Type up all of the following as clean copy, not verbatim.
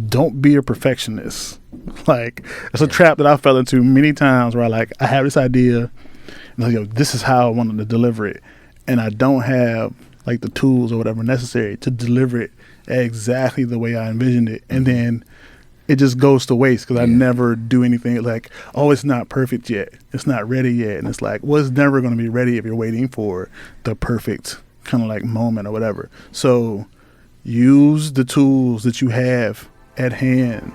don't be a perfectionist. Like, it's a trap that I fell into many times where I have this idea, and like, yo, this is how I wanted to deliver it, and I don't have like the tools or whatever necessary to deliver it exactly the way I envisioned it, and then it just goes to waste because I never do anything like, oh, it's not perfect yet, it's not ready yet, and it's like, well, it's never going to be ready if you're waiting for the perfect kind of like moment or whatever. So use the tools that you have at hand.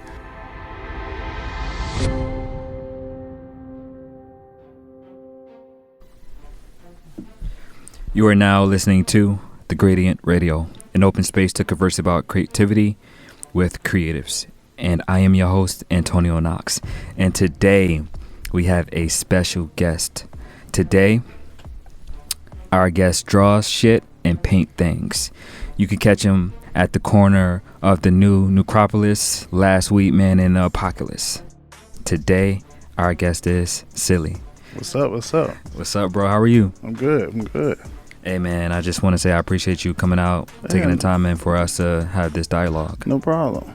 You are now listening to The Gradient Radio, an open space to converse about creativity with creatives. And I am your host, Antonio Knox. And today we have a special guest. Today, our guest draws shit and paint things. You can catch him at the corner of the new Necropolis, Last Week Man in the Apocalypse. Today, our guest is Silly. What's up? What's up? What's up, bro? How are you? I'm good. Hey, man, I just want to say I appreciate you coming out, taking the time in for us to have this dialogue. No problem.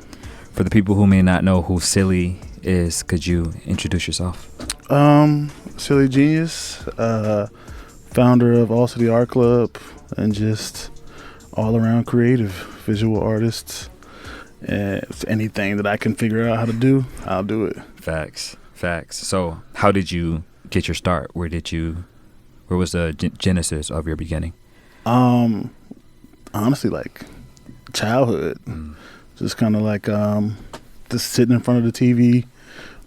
For the people who may not know who Silly is, could you introduce yourself? Silly Genius, founder of All City Art Club, and just all around creative, visual artist. And anything that I can figure out how to do, I'll do it. Facts. So how did you get your start? Where was the genesis of your beginning? Honestly, like childhood. Just kind of like just sitting in front of the TV,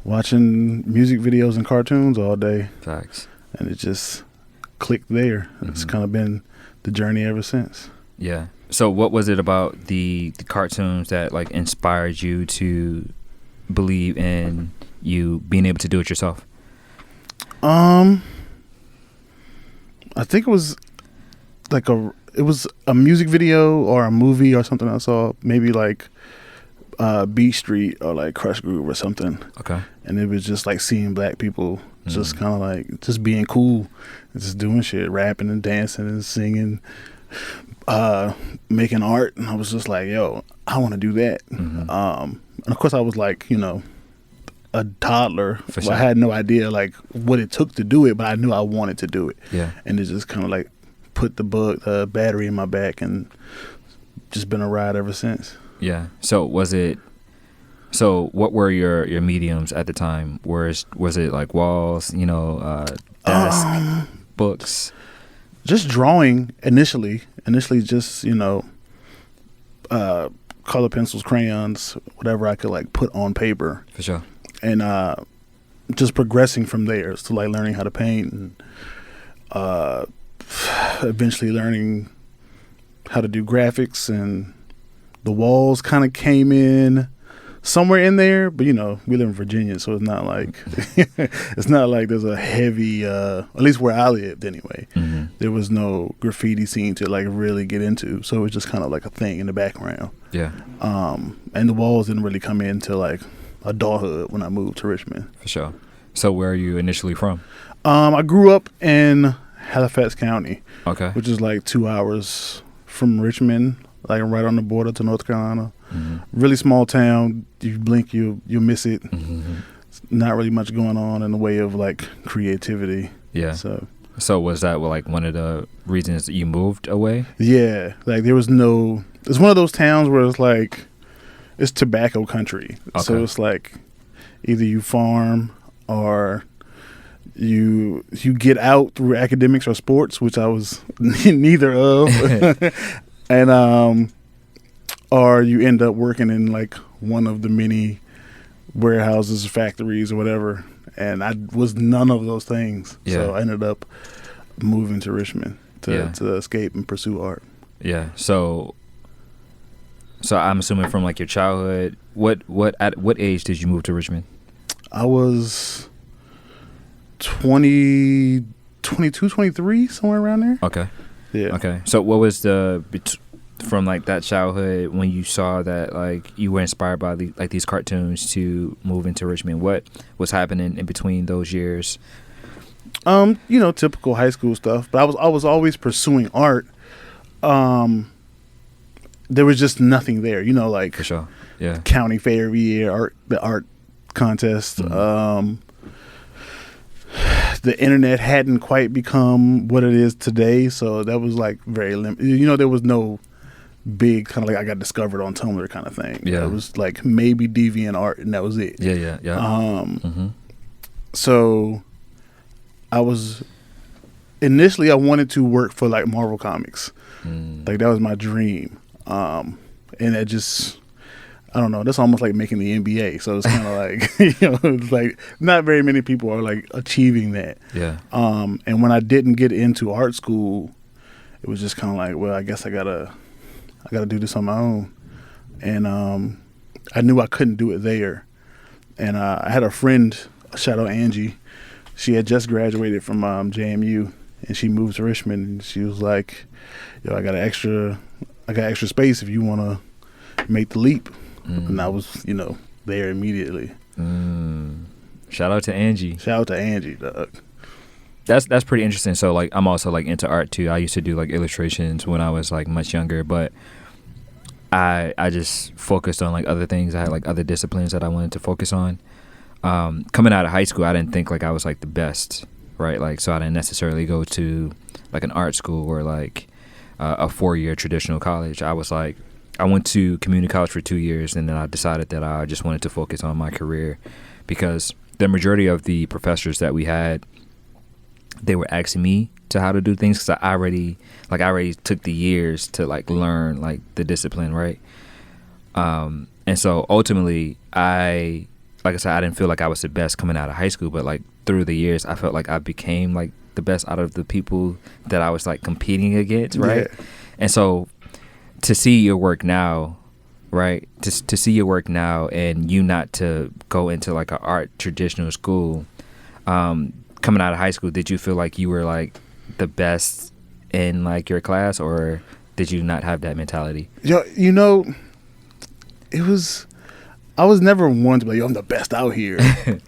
watching music videos and cartoons all day. Facts. And it just clicked there. It's kind of been the journey ever since. Yeah. So what was it about the cartoons that like inspired you to believe in you being able to do it yourself? I think it was a music video or a movie or something I saw, maybe like Beat Street or like Crush Groove or something. Okay. And it was just like seeing black people just kind of like just being cool, and just doing shit, rapping and dancing and singing, making art, and I was just like, yo, I want to do that. And of course I was like, a toddler. For sure. I had no idea like what it took to do it, but I knew I wanted to do it. Yeah. And it just kind of like put the battery in my back, and just been a ride ever since. Yeah. So what were your mediums at the time? Was it like walls, desk, books? Just drawing initially just, color pencils, crayons, whatever I could like put on paper. For sure. And just progressing from there. So like learning how to paint, and eventually learning how to do graphics, and the walls kind of came in somewhere in there, but we live in Virginia, so it's not like there's a heavy at least where I lived anyway, there was no graffiti scene to like really get into, so it was just kind of like a thing in the background. Yeah. And the walls didn't really come in till like adulthood when I moved to Richmond. For sure. So where are you initially from? I grew up in Halifax County. Okay. Which is like 2 hours from Richmond, like right on the border to North Carolina. Really small town. You blink, you'll miss it. Not really much going on in the way of like creativity. Yeah. So was that like one of the reasons that you moved away? Yeah. Like it's one of those towns where it's like, it's tobacco country. Okay. So it's like either you farm or you get out through academics or sports, which I was neither of. And or you end up working in like one of the many warehouses, factories, or whatever. And I was none of those things. Yeah. So I ended up moving to Richmond to escape and pursue art. Yeah. So I'm assuming from like your childhood, at what age did you move to Richmond? I was 22, 23, somewhere around there. Okay. Yeah. Okay. So what was from like that childhood when you saw that like you were inspired by these cartoons to move into Richmond? What was happening in between those years? Typical high school stuff. But I was always pursuing art. there was just nothing there, like For sure. Yeah. county fair every year, the art contest. The internet hadn't quite become what it is today, so that was like very limited. There was no big kind of like I got discovered on Tumblr kind of thing. Yeah. It was like maybe DeviantArt, and that was it. Yeah. So I was initially I wanted to work for like Marvel Comics. Like that was my dream. And it just, I don't know, that's almost like making the NBA. So it's kind of like, it's like not very many people are like achieving that. Yeah. And when I didn't get into art school, it was just kind of like, well, I guess I gotta do this on my own. And I knew I couldn't do it there. And I had a friend, shout out Angie. She had just graduated from JMU, and she moved to Richmond. And she was like, "Yo, I got extra space if you want to make the leap." And I was, there immediately. Shout out to Angie. Shout out to Angie, dog. That's pretty interesting. So like I'm also like into art too. I used to do like illustrations when I was like much younger, but I just focused on like other things. I had like other disciplines that I wanted to focus on. Coming out of high school, I didn't think like I was like the best, right? Like, so I didn't necessarily go to like an art school or like a 4-year traditional college. I was like, I went to community college for 2 years, and then I decided that I just wanted to focus on my career, because the majority of the professors that we had, they were asking me to how to do things, because I already took the years to like learn like the discipline, right? And so ultimately, like I said, I didn't feel like I was the best coming out of high school, but like through the years, I felt like I became like the best out of the people that I was like competing against, right? Yeah. And so to see your work now, right? To see your work now, and you not to go into like an art traditional school, coming out of high school, did you feel like you were like the best in like your class, or did you not have that mentality? Yeah, it was. I was never one to be like, yo, I'm the best out here.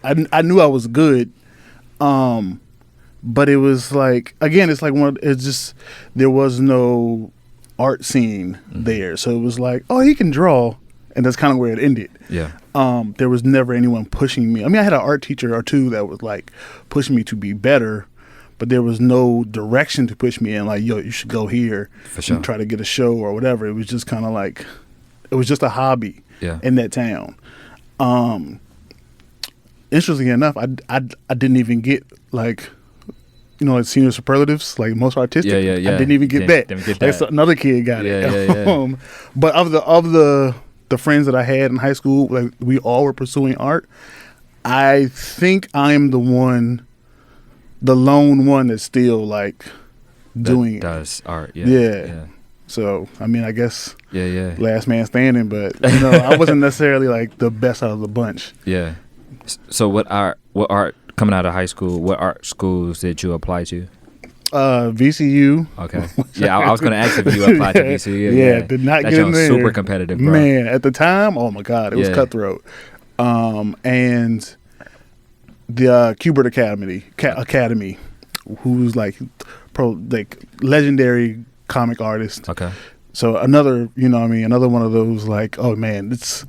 I knew I was good, but it was like, again, it's like there was no art scene there, so it was like, oh, he can draw, and that's kind of where it ended. Yeah. There was never anyone pushing me. I mean, I had an art teacher or two that was like pushing me to be better, but there was no direction to push me in. Like, yo, you should go here and try to get a show or whatever. It was just kind of like, it was just a hobby. Yeah. In that town. Interestingly enough, I didn't even get like, like senior superlatives, like most artistic. Yeah. I didn't even get that. Like, so another kid got it. Yeah. But of the friends that I had in high school, like we all were pursuing art. I think I'm the lone one that's still like doing does art. Yeah. So, I mean, I guess last man standing, but, I wasn't necessarily, like, the best out of the bunch. Yeah. So what art, coming out of high school, what art schools did you apply to? VCU. Okay. Yeah, I was going to ask if you applied to VCU. Yeah, did not get in there. Super competitive, bro. Man, at the time, oh, my God, it was cutthroat. And the Kubert Academy, who's, like, legendary comic artist. Okay. So another one of those like, oh man, it's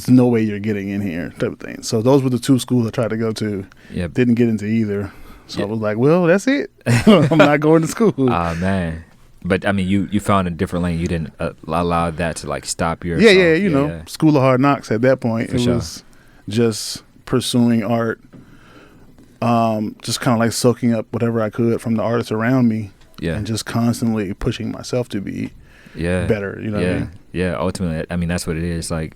no way you're getting in here type of thing. So those were the two schools I tried to go to. Yeah. Didn't get into either. So I was like, well, that's it. I'm not going to school. Ah, man. But I mean, you found a different lane. You didn't allow that to like stop your. Yeah. School of Hard Knocks at that point. It was just pursuing art. Just kind of like soaking up whatever I could from the artists around me. Yeah. And just constantly pushing myself to be better, what I mean? Yeah, ultimately, I mean, that's what it is. Like,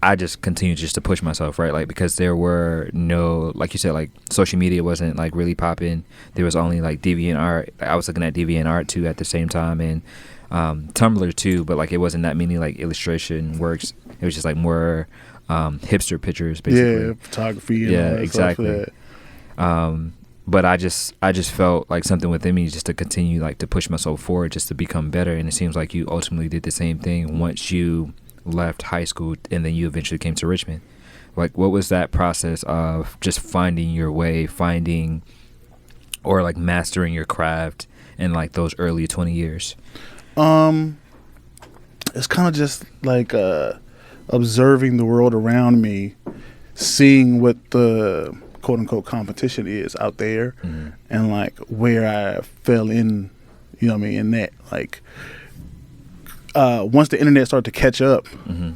I just continued just to push myself, right? Like, because there were no, like you said, like, social media wasn't, like, really popping. There was only, like, DeviantArt. I was looking at DeviantArt, too, at the same time, and Tumblr, too, but, like, it wasn't that many, like, illustration works. It was just, like, more hipster pictures, basically. Yeah, photography and all that exactly. But I just felt like something within me just to continue like to push myself forward, just to become better. And it seems like you ultimately did the same thing once you left high school and then you eventually came to Richmond. Like, what was that process of just finding your way, or like mastering your craft in like those early 20 years? it's kind of just like observing the world around me, seeing what the quote unquote competition is out there, and like where I fell in, you know what I mean, in that. Like once the internet started to catch up,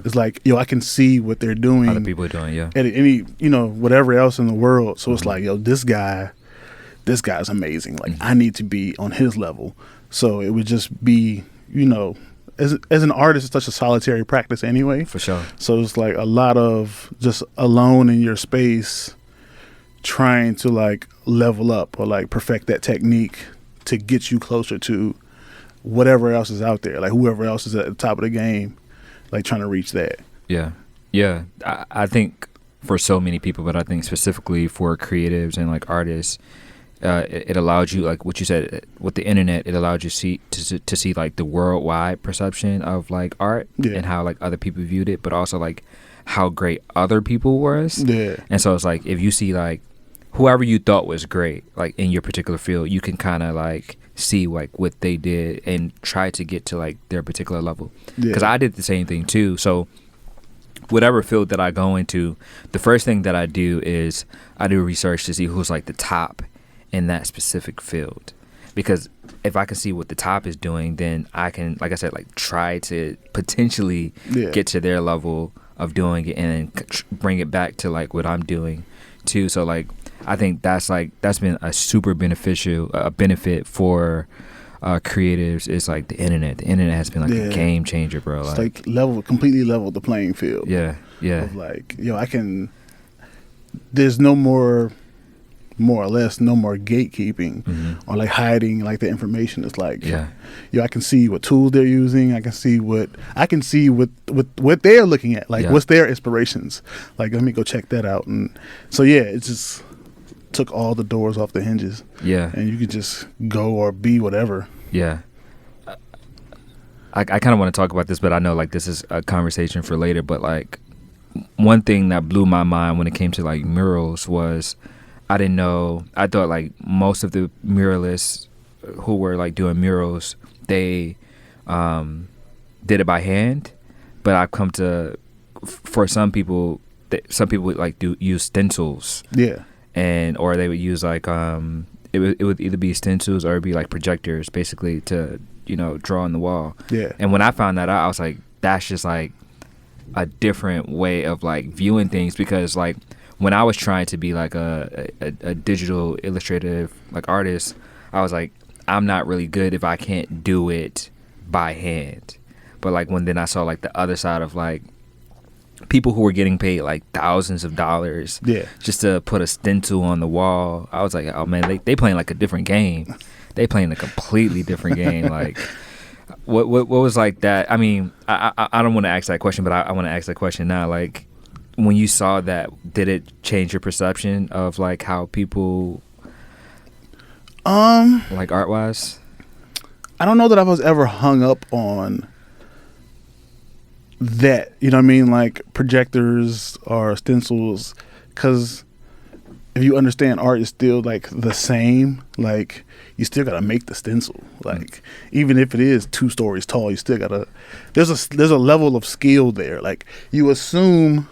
it's like, yo, I can see what they're doing. Other people are doing, yeah. At any, you know, whatever else in the world. So it's like, yo, this guy's amazing. Like I need to be on his level. So it would just be, you know, as an artist, it's such a solitary practice anyway. For sure. So it's like a lot of just alone in your space, trying to like level up or like perfect that technique to get you closer to whatever else is out there, like whoever else is at the top of the game, like trying to reach that. Yeah. I think for so many people, but I think specifically for creatives and like artists, it allowed you, like what you said with the internet, it allowed you to see like the worldwide perception of like art and how like other people viewed it, but also like how great other people was. Yeah. And so it's like if you see like whoever you thought was great, like in your particular field, you can kind of like see like what they did and try to get to like their particular level. Because I did the same thing too. So whatever field that I go into, the first thing that I do is I do research to see who's like the top in that specific field. Because if I can see what the top is doing, then I can, like I said, like try to potentially get to their level of doing it and then bring it back to like what I'm doing too. So like I think that's been a super beneficial benefit for creatives. Is like the internet. The internet has been like a game changer, bro. It's like completely leveled the playing field. Yeah. Of like, yo, there's no more or less, no more gatekeeping or like hiding like the information. It's like, yo, I can see what tools they're using. I can see what they're looking at. Like, what's their inspirations? Like, let me go check that out. And so, it just took all the doors off the hinges. Yeah. And you could just go or be whatever. Yeah. I kind of want to talk about this, but I know like this is a conversation for later. But like one thing that blew my mind when it came to like murals was I didn't know. I thought like most of the muralists who were like doing murals, they did it by hand. But I've come to, for some people would like use stencils. Yeah. Or they would use like it would either be stencils or it'd be like projectors, basically to draw on the wall. Yeah. And when I found that out, I was like, that's just like a different way of like viewing things, because like when I was trying to be like a digital illustrative like artist, I was like, I'm not really good if I can't do it by hand. But like when then I saw like the other side of like people who were getting paid like thousands of dollars just to put a stencil on the wall, I was like, oh man, they playing like a different game. They playing a completely different game. Like what was like that? I mean, I don't want to ask that question, but I want to ask that question now. Like when you saw that, did it change your perception of like how people like art wise? I don't know that I was ever hung up on that, you know what I mean, like projectors or stencils, because if you understand, art is still like the same. Like you still gotta make the stencil. Like even if it is 2 stories tall, you still gotta. There's a level of skill there. Like you assume,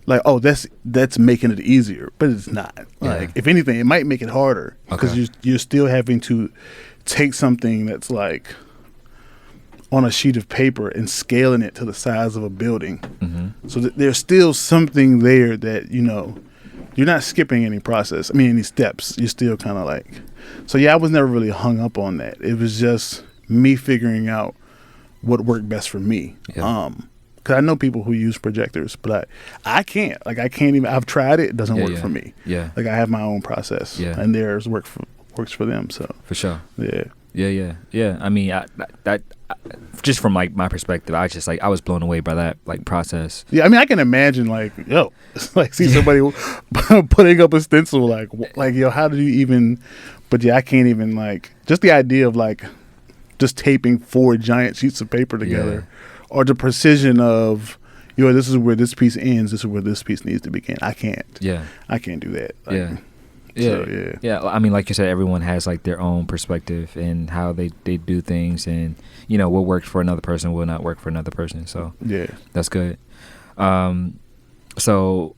like, oh, that's making it easier, but it's not. Like if anything, it might make it harder, because you're still having to take something that's like on a sheet of paper and scaling it to the size of a building. So there's still something there that, you're not skipping any process. I mean, any steps. You're still kind of like, so I was never really hung up on that. It was just me figuring out what worked best for me. Because I know people who use projectors, but I can't. Like I can't even. I've tried it. It doesn't work for me. Yeah. Like I have my own process. Yeah. And theirs works for them. So for sure. Yeah. Yeah. I mean, that just from like my perspective, I was blown away by that like process. Yeah, I mean, I can imagine like, like see somebody putting up a stencil, like yo, how do you even? But I can't even, like, just the idea of like just taping 4 giant sheets of paper together, or the precision of, this is where this piece ends, this is where this piece needs to begin. I can't. Yeah, I can't do that. Like, Yeah, So, yeah. I mean, like you said, everyone has like their own perspective and how they do things, and you know what works for another person will not work for another person. So yeah. that's good. So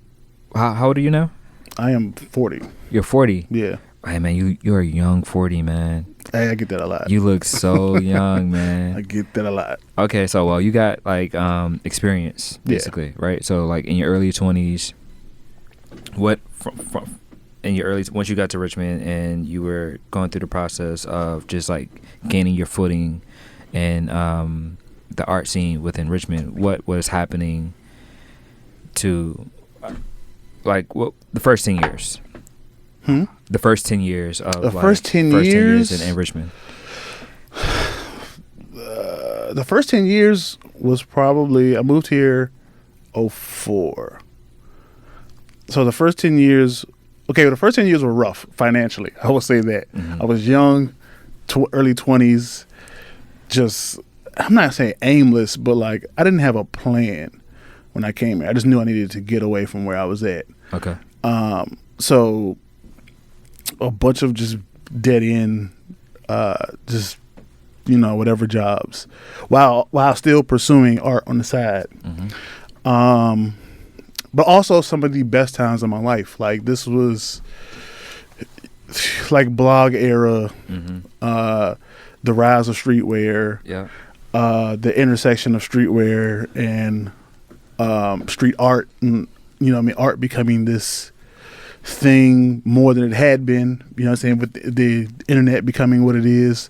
how old are you now? I am 40. You're 40. Yeah. Hey man, you're a young 40, man. Hey, I get that a lot. You look so young, man. I get that a lot. Okay, so well, you got like experience basically, right? So like in your early 20s, what in your early once you got to Richmond and you were going through the process of just like gaining your footing and the art scene within Richmond, what was happening to like the first 10 years? The first 10 years of the first 10 years in Richmond. The first 10 years was probably, I moved here 04. So the first 10 years, the first 10 years were rough financially. I will say that. Mm-hmm. I was young, early 20s, just, I'm not saying aimless, but like I didn't have a plan when I came here. I just knew I needed to get away from where I was at. Okay. So a bunch of just dead end, just, whatever jobs while still pursuing art on the side. Mm-hmm. But also some of the best times of my life. Like this was like blog era, the rise of streetwear, the intersection of streetwear and street art, and art becoming this thing more than it had been, with the internet becoming what it is.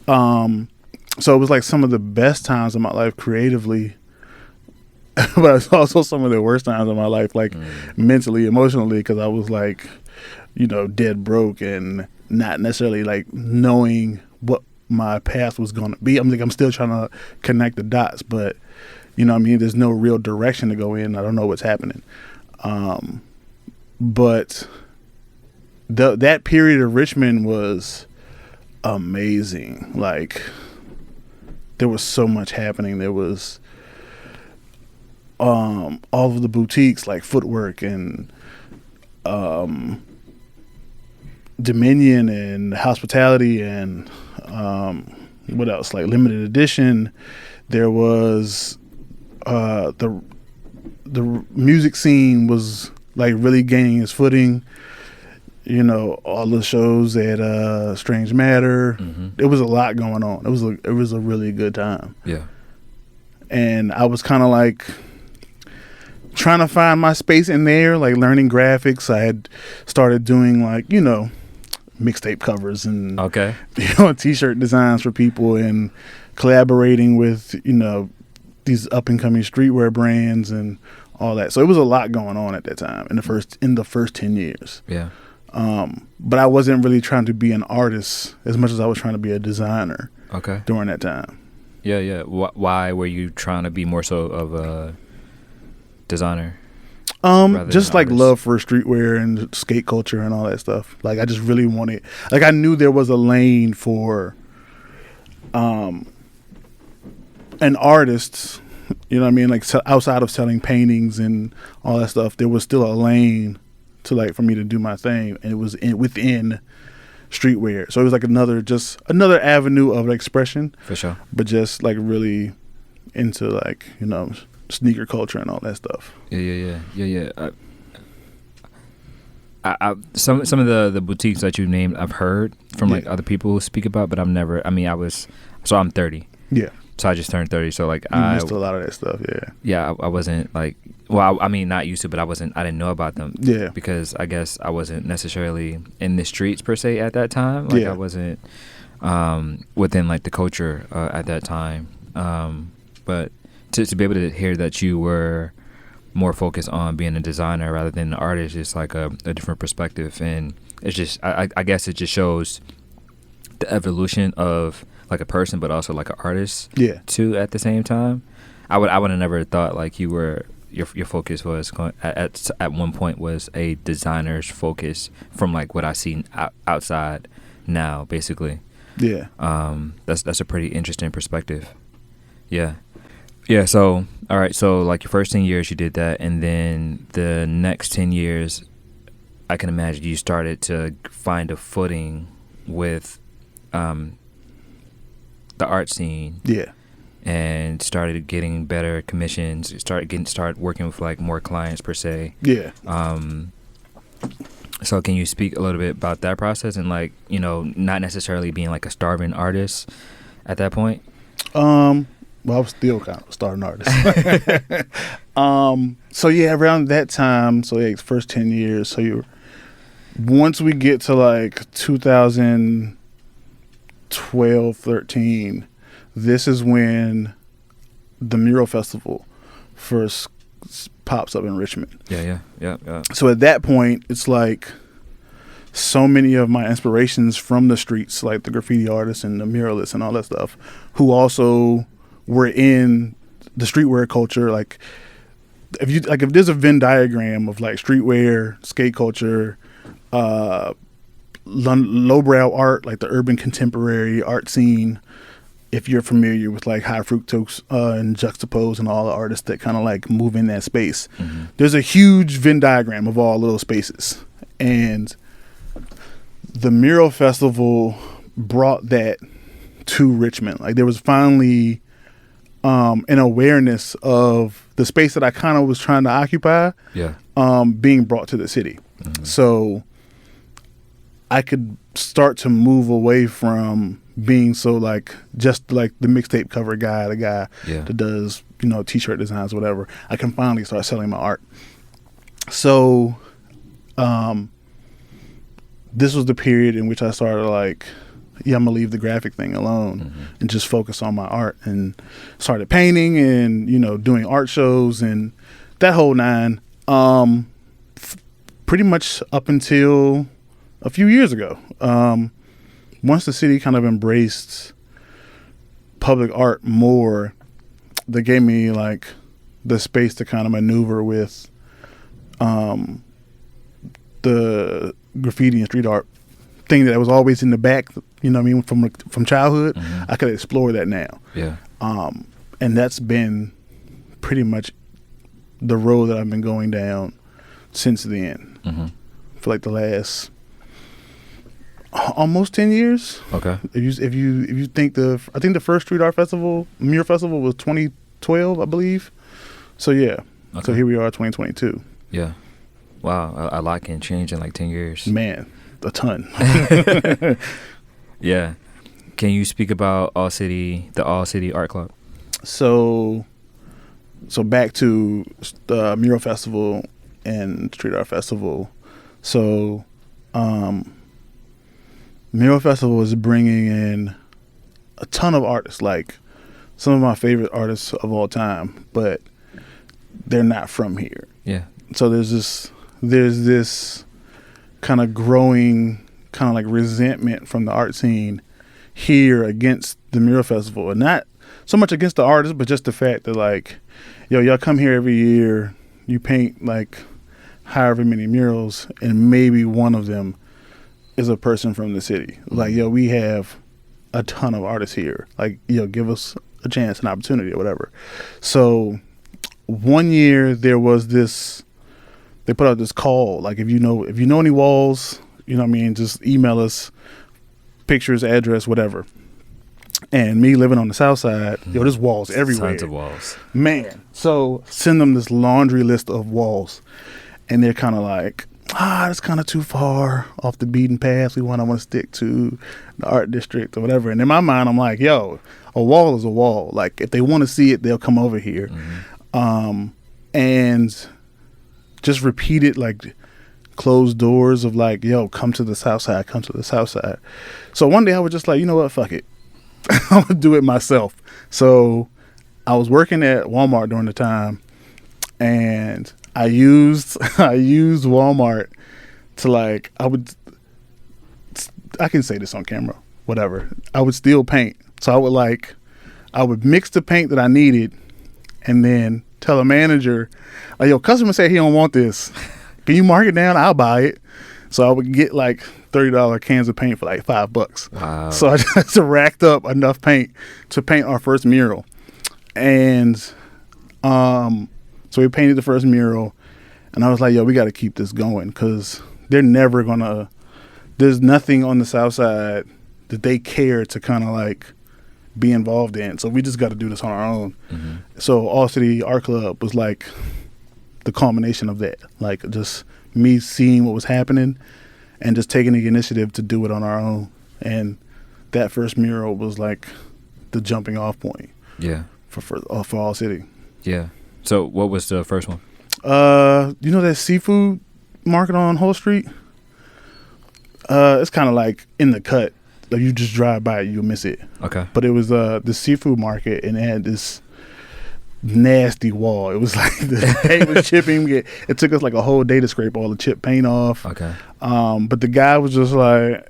So it was like some of the best times of my life creatively, but it's also some of the worst times of my life, like mentally, emotionally, because I was like, dead broke and not necessarily like knowing what my path was going to be. I'm still trying to connect the dots, but there's no real direction to go in. I don't know what's happening. But that period of Richmond was amazing. Like there was so much happening. There was all of the boutiques like Footwork and Dominion and Hospitality and what else, like Limited Edition. There was the music scene was like really gaining its footing. All the shows at Strange Matter. There was a lot going on. It was a really good time. Yeah. And I was kind of like trying to find my space in there, like learning graphics. I had started doing like, mixtape covers and t-shirt designs for people and collaborating with, these up and coming streetwear brands and all that. So it was a lot going on at that time in the first 10 years. Yeah. But I wasn't really trying to be an artist as much as I was trying to be a designer. Okay. During that time. Yeah, yeah. Why were you trying to be more so of a designer? Just like love for streetwear and skate culture and all that stuff. Like I just really wanted, like I knew there was a lane for an artist, like outside of selling paintings and all that stuff, there was still a lane to like for me to do my thing, and it was within streetwear. So it was like another avenue of expression. For sure. But just like really into like, sneaker culture and all that stuff. Yeah. Some of the boutiques that you named, I've heard from like other people who speak about, but I've never. I mean, I'm 30. Yeah. So I just turned 30. So like you missed a lot of that stuff. Yeah. Yeah, I wasn't like. Well, I mean, not used to, but I didn't know about them. Yeah. Because I guess I wasn't necessarily in the streets per se at that time. Like I wasn't within like the culture at that time. But to be able to hear that you were more focused on being a designer rather than an artist is like a different perspective, and it's just I guess it just shows the evolution of like a person, but also like an artist too at the same time. I would have never thought like you were your focus was at one point was a designer's focus from like what I see outside now basically. Yeah. That's a pretty interesting perspective. Yeah. Yeah, so, all right, so, like, your first 10 years you did that, and then the next 10 years, I can imagine you started to find a footing with the art scene. Yeah. And started getting better commissions. Started working with like more clients per se. Yeah. So can you speak a little bit about that process and like, you know, not necessarily being like a starving artist at that point? Well, I was still kind of a starting artist. So yeah, around that time, so yeah, first 10 years. So once we get to like 2012, 13, this is when the Mural Festival first pops up in Richmond. Yeah. So at that point, it's like so many of my inspirations from the streets, like the graffiti artists and the muralists and all that stuff, who also were in the streetwear culture. Like if there's a Venn diagram of like streetwear, skate culture, lowbrow art, like the urban contemporary art scene. If you're familiar with like High Fructose and Juxtapose and all the artists that kind of like move in that space, there's a huge Venn diagram of all of those spaces. And the Mural Festival brought that to Richmond. Like there was finally an awareness of the space that I kind of was trying to occupy being brought to the city. So I could start to move away from being so like just like the mixtape cover guy, the guy that does, you know, t-shirt designs, whatever. I can finally start selling my art. So this was the period in which I started like, I'm gonna leave the graphic thing alone and just focus on my art, and started painting and, you know, doing art shows and that whole nine, pretty much up until a few years ago. Once the city kind of embraced public art more, they gave me like the space to kind of maneuver with the graffiti and street art thing that was always in the back, you know what I mean, from childhood. I could explore that now. And that's been pretty much the road that I've been going down since then. For like the last almost 10 years. Okay. If you think I think the first street art festival, Mural Festival, was 2012, I believe. So yeah. Okay. So here we are, 2022. Yeah. Wow, a lot can change in like 10 years. Man, a ton. Yeah. Can you speak about the All City Art Club? So back to the Mural Festival and Street Art Festival. So Mural Festival is bringing in a ton of artists, like some of my favorite artists of all time, but they're not from here. Yeah. So there's this kind of growing kind of like resentment from the art scene here against the Mural Festival, and not so much against the artists, but just the fact that like, y'all come here every year, you paint like however many murals, and maybe one of them is a person from the city. Like, we have a ton of artists here. Like, give us a chance, an opportunity, or whatever. So one year there was this, they put out this call, like if you know any walls, you know what I mean, just email us pictures, address, whatever. And me living on the south side, there's walls everywhere. Tons of walls. Man. So send them this laundry list of walls. And they're kind of like, that's kind of too far off the beaten path. I want to stick to the art district or whatever. And in my mind, I'm like, a wall is a wall. Like, if they want to see it, they'll come over here. And just repeated, like, closed doors of like, come to the south side, come to the south side. So one day I was just like, you know what, fuck it. I'm going to do it myself. So I was working at Walmart during the time, and I used Walmart to like, I can say this on camera, whatever. I would steal paint. So I would mix the paint that I needed and then tell a manager, like, customer said he don't want this. Can you mark it down? I'll buy it. So I would get like $30 cans of paint for like $5. Wow. So I just racked up enough paint to paint our first mural. And so we painted the first mural, and I was like, we got to keep this going, because they're never gonna. There's nothing on the South Side that they care to kind of like be involved in. So we just got to do this on our own. Mm-hmm. So All City Art Club was like the culmination of that. Like just me seeing what was happening and just taking the initiative to do it on our own. And that first mural was like the jumping off point. Yeah. For All City. Yeah. So what was the first one? You know that seafood market on Whole Street? It's kind of like in the cut. Like you just drive by it, you'll miss it. Okay. But it was the seafood market, and it had this nasty wall. It was like the paint was chipping. It took us like a whole day to scrape all the chip paint off. Okay. But the guy was just like,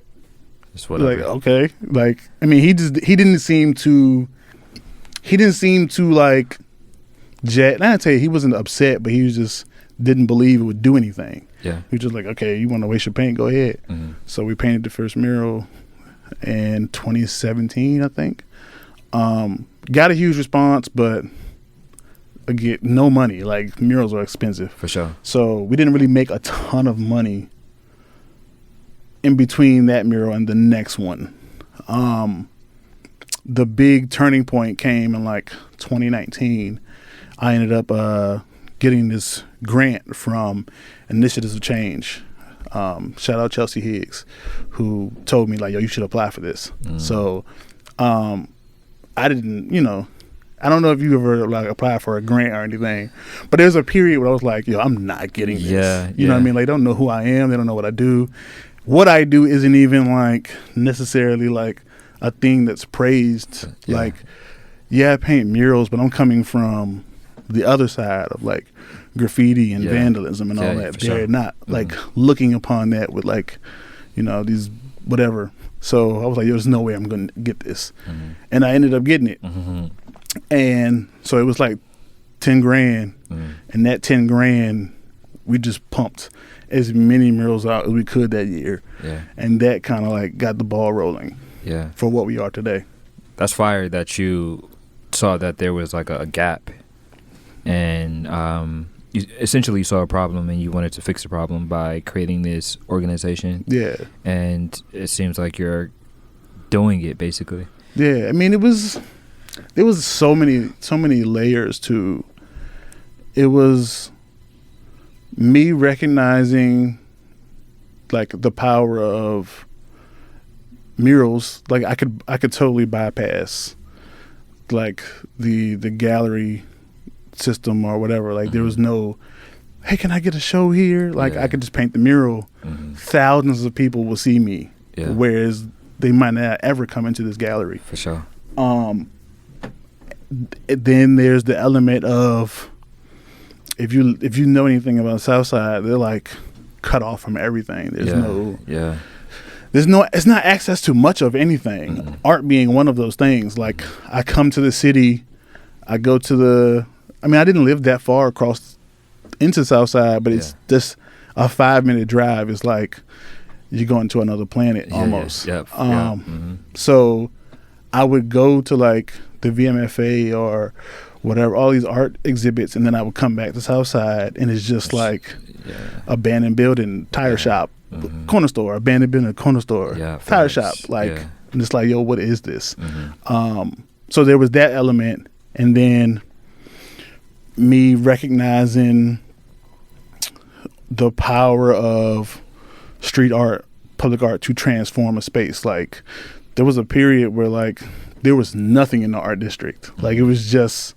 okay, like I mean, he didn't seem to like jet. I didn't tell you he wasn't upset, but he was just didn't believe it would do anything. Yeah. He was just like, okay, you want to waste your paint? Go ahead. Mm-hmm. So we painted the first mural in 2017, I think. Got a huge response, but again, no money. Like murals are expensive. For sure. So we didn't really make a ton of money in between that mural and the next one. The big turning point came in like 2019. I ended up getting this grant from Initiatives of Change. Shout out Chelsea Higgs, who told me like, yo, you should apply for this. So I didn't, I don't know if you ever like apply for a grant or anything, but there's a period where I was like, yo, I'm not getting this. Yeah, you know what I mean? Like, they don't know who I am. They don't know what I do. What I do isn't even like necessarily like a thing that's praised. Yeah. Like, yeah, I paint murals, but I'm coming from the other side of like graffiti and vandalism and all that. They're not like looking upon that with like, these whatever. So I was like, there's no way I'm going to get this. And I ended up getting it. And so it was like 10 grand. And that 10 grand, we just pumped as many murals out as we could that year. Yeah. And that kind of like got the ball rolling. Yeah. For what we are today. That's fire that you saw that there was like a gap, and you essentially saw a problem and you wanted to fix the problem by creating this organization. Yeah. And it seems like you're doing it basically. Yeah. I mean, there was so many layers to it. Was me recognizing like the power of murals. Like I could totally bypass like the gallery system or whatever. Like there was no, hey, can I get a show here? Like I could just paint the mural. Thousands of people will see me, whereas they might not ever come into this gallery. For sure. Then there's the element of if you know anything about Southside, they're like cut off from everything. There's it's not access to much of anything. Art being one of those things. Like I come to the city, I go to I didn't live that far across into Southside, but it's just a 5-minute drive. It's like you're going to another planet almost. So I would go to like the VMFA or whatever, all these art exhibits, and then I would come back to Southside, and it's just like abandoned building, tire shop, corner store, abandoned building, corner store, tire shop, like, and it's like, yo, what is this? So there was that element, and then me recognizing the power of street art, public art to transform a space. Like there was a period where like there was nothing in the art district. Like it was just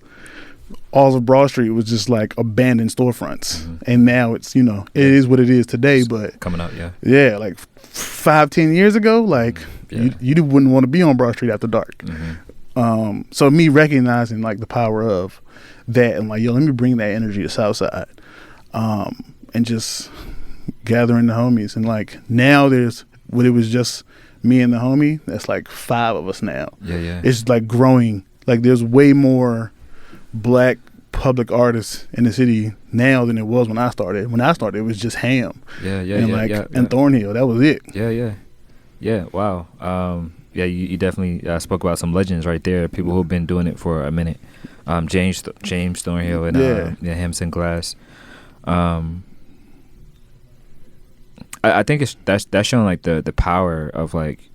all of Broad Street was just like abandoned storefronts. And now it's, it is what it is today, but coming up. Like 5-10 years ago, like you wouldn't want to be on Broad Street after dark. So me recognizing like the power of that and like, yo, let me bring that energy to Southside, and just gathering the homies. And like now there's when it was just me and the homie, that's like 5 of us now. It's like growing. Like there's way more black public artists in the city now than it was when I started. When I started, it was just Ham. And Thornhill. That was it. Wow. You definitely spoke about some legends right there. People who've been doing it for a minute. James Thornhill and Hamson Glass. I think that's showing like the power of like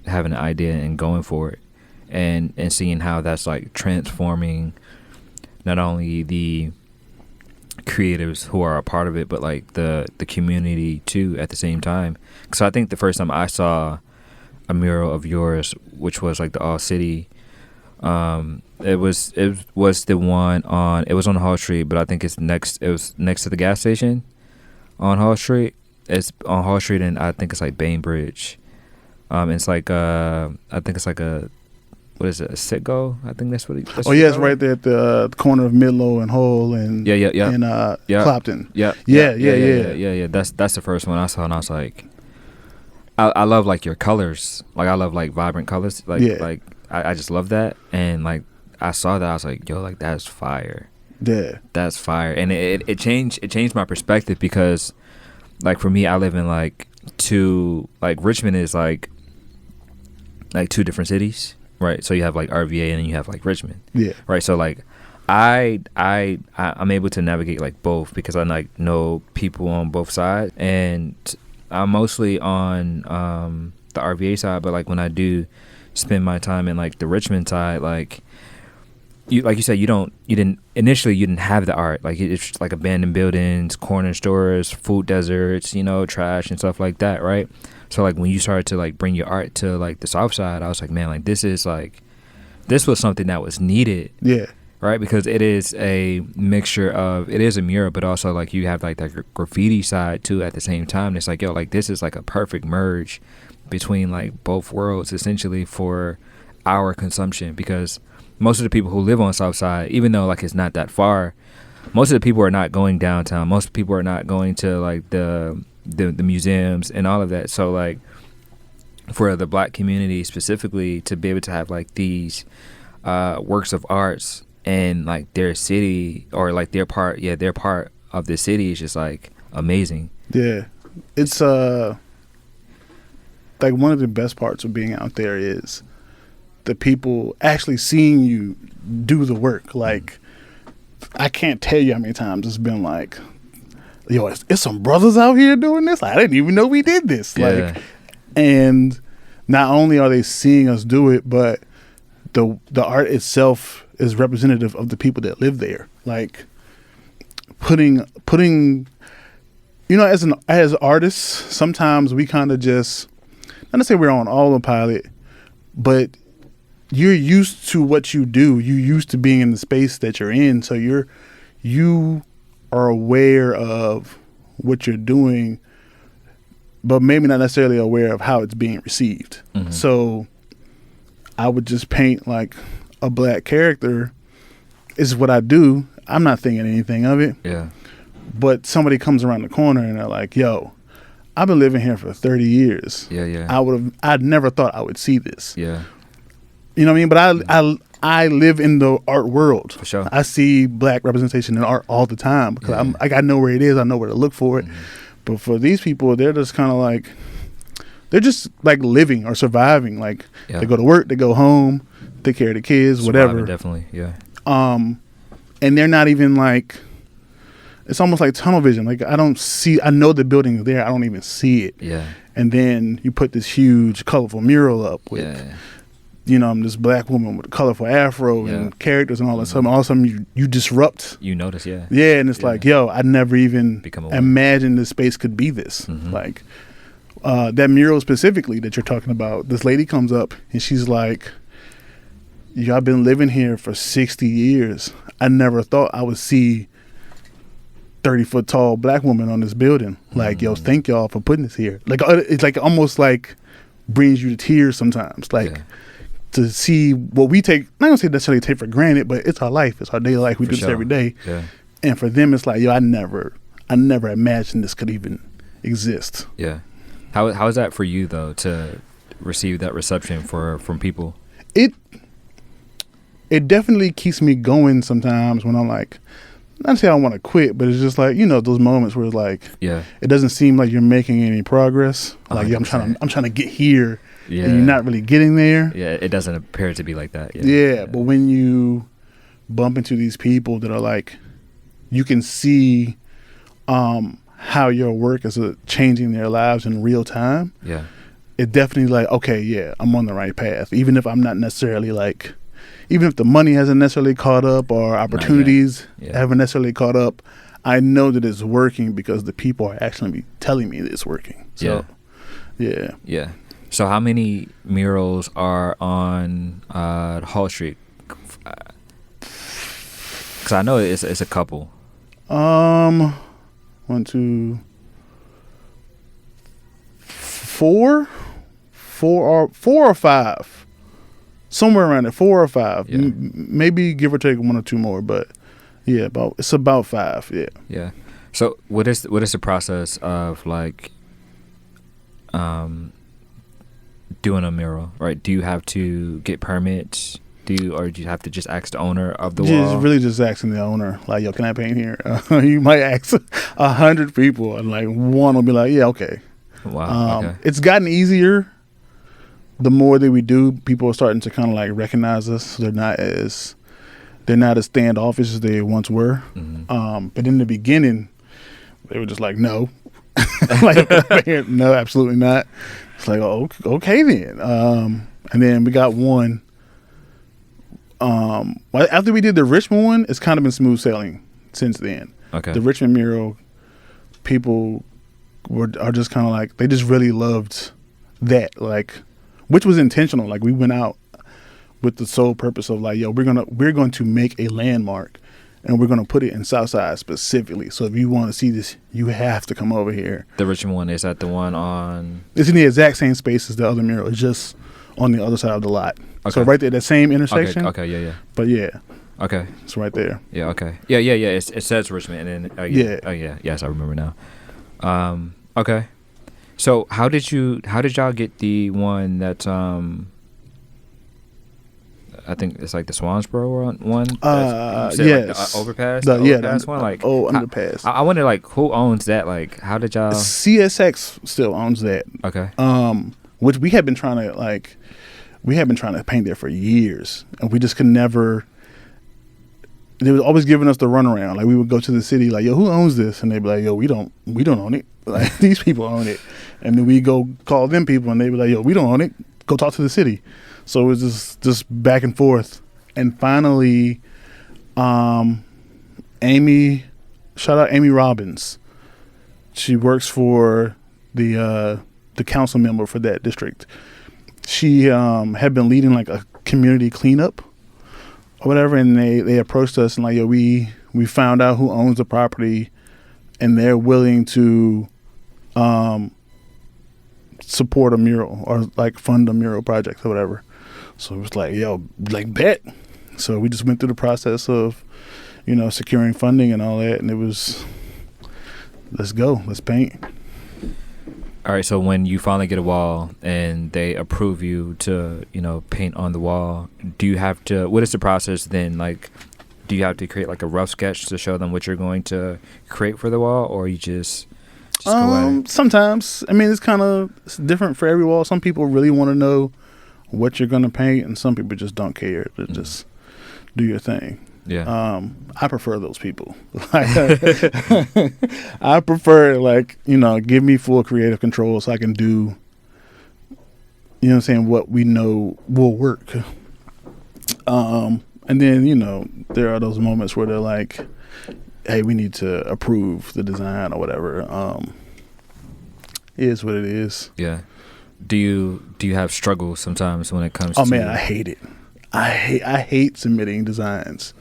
having an idea and going for it, and seeing how that's like transforming not only the creatives who are a part of it, but like the community too at the same time. Because I think the first time I saw a mural of yours, which was like the All City, it was the one on, it was on Hall Street, but I think it was next to the gas station on Hall Street. It's on Hall Street, and I think it's like Bainbridge. It's like I think it's like a, what is it, a Citgo? I think that's what it is. Oh yeah, it's right there at the corner of Midlow and Hull and and Clopton. Yeah. That's the first one I saw, and I was like, I love like your colors. Like I love like vibrant colors. Like I just love that. And like I saw that, I was like, yo, like that's fire. Yeah, that's fire. And it changed my perspective, because like for me, I live in like Richmond is like two different cities. Right, so you have like RVA and then you have like Richmond. Yeah. Right, so like I'm able to navigate like both, because I like know people on both sides, and I'm mostly on the RVA side. But like when I do spend my time in like the Richmond side, like you said, you didn't have the art. Like it's just like abandoned buildings, corner stores, food deserts, trash and stuff like that. Right. So like when you started to like bring your art to like the South Side, I was like, man, like this was something that was needed. Yeah. Right, because it is a mixture of, it is a mural, but also like you have like that graffiti side too at the same time. It's like, yo, like this is like a perfect merge between like both worlds essentially for our consumption, because most of the people who live on South Side, even though like it's not that far, most of the people are not going downtown. Most people are not going to like the museums and all of that. So like for the Black community specifically to be able to have like these works of arts and like their city, or like their part of the city, is just like amazing. Yeah, it's like one of the best parts of being out there is the people actually seeing you do the work. Like I can't tell you how many times it's been like, yo, it's some brothers out here doing this. I didn't even know we did this. Yeah. Like, and not only are they seeing us do it, but the art itself is representative of the people that live there. Like putting as artists, sometimes we kind of just, not to say we're on autopilot, but you're used to what you do. You're used to being in the space that you're in, so you are aware of what you're doing, but maybe not necessarily aware of how it's being received. Mm-hmm. So I would just paint like a Black character. Is what I do. I'm not thinking anything of it. Yeah. But somebody comes around the corner and they're like, yo, I've been living here for 30 years. Yeah. I'd never thought I would see this. Yeah. You know what I mean? But I live in the art world. For sure. I see Black representation in art all the time, because I know where it is. I know where to look for it. Mm-hmm. But for these people, they're just kind of like, they're just like living or surviving. Like they go to work, they go home, take care of the kids, whatever. Definitely, yeah. And they're not even like, it's almost like tunnel vision. Like I know the building is there, I don't even see it. Yeah. And then you put this huge, colorful mural up with, this Black woman with a colorful afro and characters and all that stuff. All of a sudden you disrupt. You notice, yeah. Yeah, and it's like, yo, I never even imagined this space could be this. Mm-hmm. Like that mural specifically that you're talking about, this lady comes up and she's like, yo, I've been living here for 60 years. I never thought I would see 30-foot tall Black woman on this building. Like, yo, thank y'all for putting this here. Like, it's like almost like brings you to tears sometimes. Like to see what we take, not gonna say necessarily take for granted, but it's our life. It's our daily life. We do this every day. Yeah. And for them, it's like, yo, I never imagined this could even exist. Yeah. How is that for you though, to receive that reception from people? It definitely keeps me going sometimes when I'm like, not to say I want to quit, but it's just like, those moments where it's like, it doesn't seem like you're making any progress. Like, I'm trying to get here, and you're not really getting there. Yeah, it doesn't appear to be like that. Yeah, but when you bump into these people that are like, you can see how your work is changing their lives in real time, it definitely like, okay, yeah, I'm on the right path. Even if I'm not necessarily like, even if the money hasn't necessarily caught up or opportunities haven't necessarily caught up, I know that it's working because the people are actually telling me that it's working. So, yeah. So how many murals are on Hall Street? Because I know it's a couple. 1, 2, 4, 4 or 5, somewhere around there. 4 or 5, maybe give or take 1 or 2 more, but yeah, it's about 5. Yeah. So what is the process of like doing a mural, right? Do you have to get permits? Or do you have to just ask the owner of the wall? It's really just asking the owner, like, yo, can I paint here? You might ask 100 people, and like one will be like, yeah, okay. Wow. Okay. It's gotten easier. The more that we do, people are starting to kind of like recognize us. They're not as standoffish as they once were. Mm-hmm. But in the beginning, they were just like, no, like, no, absolutely not. It's like, oh, okay then. And then we got one. After we did the Richmond one, it's kind of been smooth sailing since then. Okay. The Richmond mural, people are just kind of like, they just really loved that, like, which was intentional. Like, we went out with the sole purpose of like, yo, we're going to make a landmark, and we're going to put it in Southside specifically. So if you want to see this, you have to come over here. The Richmond one, is that the one on? It's in the exact same space as the other mural. It's just on the other side of the lot. Okay. So right there, that same intersection. Okay, yeah. But yeah. Okay. It's right there. Yeah, okay. Yeah. It says Richmond, and then yeah. Oh yeah. Yes, I remember now. Okay. So how did y'all get the one that I think it's like the Swansbroug one? Yes. Like the overpass. The overpass one. Like underpass. I wonder, like, who owns that? Like, how did y'all? CSX still owns that. Okay. Which we have been trying to paint there for years, and we just could never. They was always giving us the runaround. Like, we would go to the city, like, yo, who owns this? And they'd be like, yo, we don't own it. Like, these people own it. And then we go call them people, and they'd be like, yo, we don't own it. Go talk to the city. So it was just back and forth. And finally, Amy, shout out Amy Robbins. She works for the council member for that district. She had been leading like a community cleanup or whatever, and they approached us and like, yo, we found out who owns the property, and they're willing to support a mural or like fund a mural project or whatever. So it was like, yo, like, bet. So we just went through the process of, securing funding and all that, and it was, let's go, let's paint. All right, so when you finally get a wall and they approve you to, paint on the wall, do you have to, what is the process then? Like, do you have to create like a rough sketch to show them what you're going to create for the wall, or you just go at it? Sometimes. I mean, it's different for every wall. Some people really want to know what you're going to paint, and some people just don't care. They just do your thing. Yeah. I prefer those people. I prefer, like, give me full creative control so I can do, what we know will work. And then, there are those moments where they're like, hey, we need to approve the design or whatever. It is what it is. Yeah. Do you have struggles sometimes when it comes to? Oh man, I hate it. I hate submitting designs.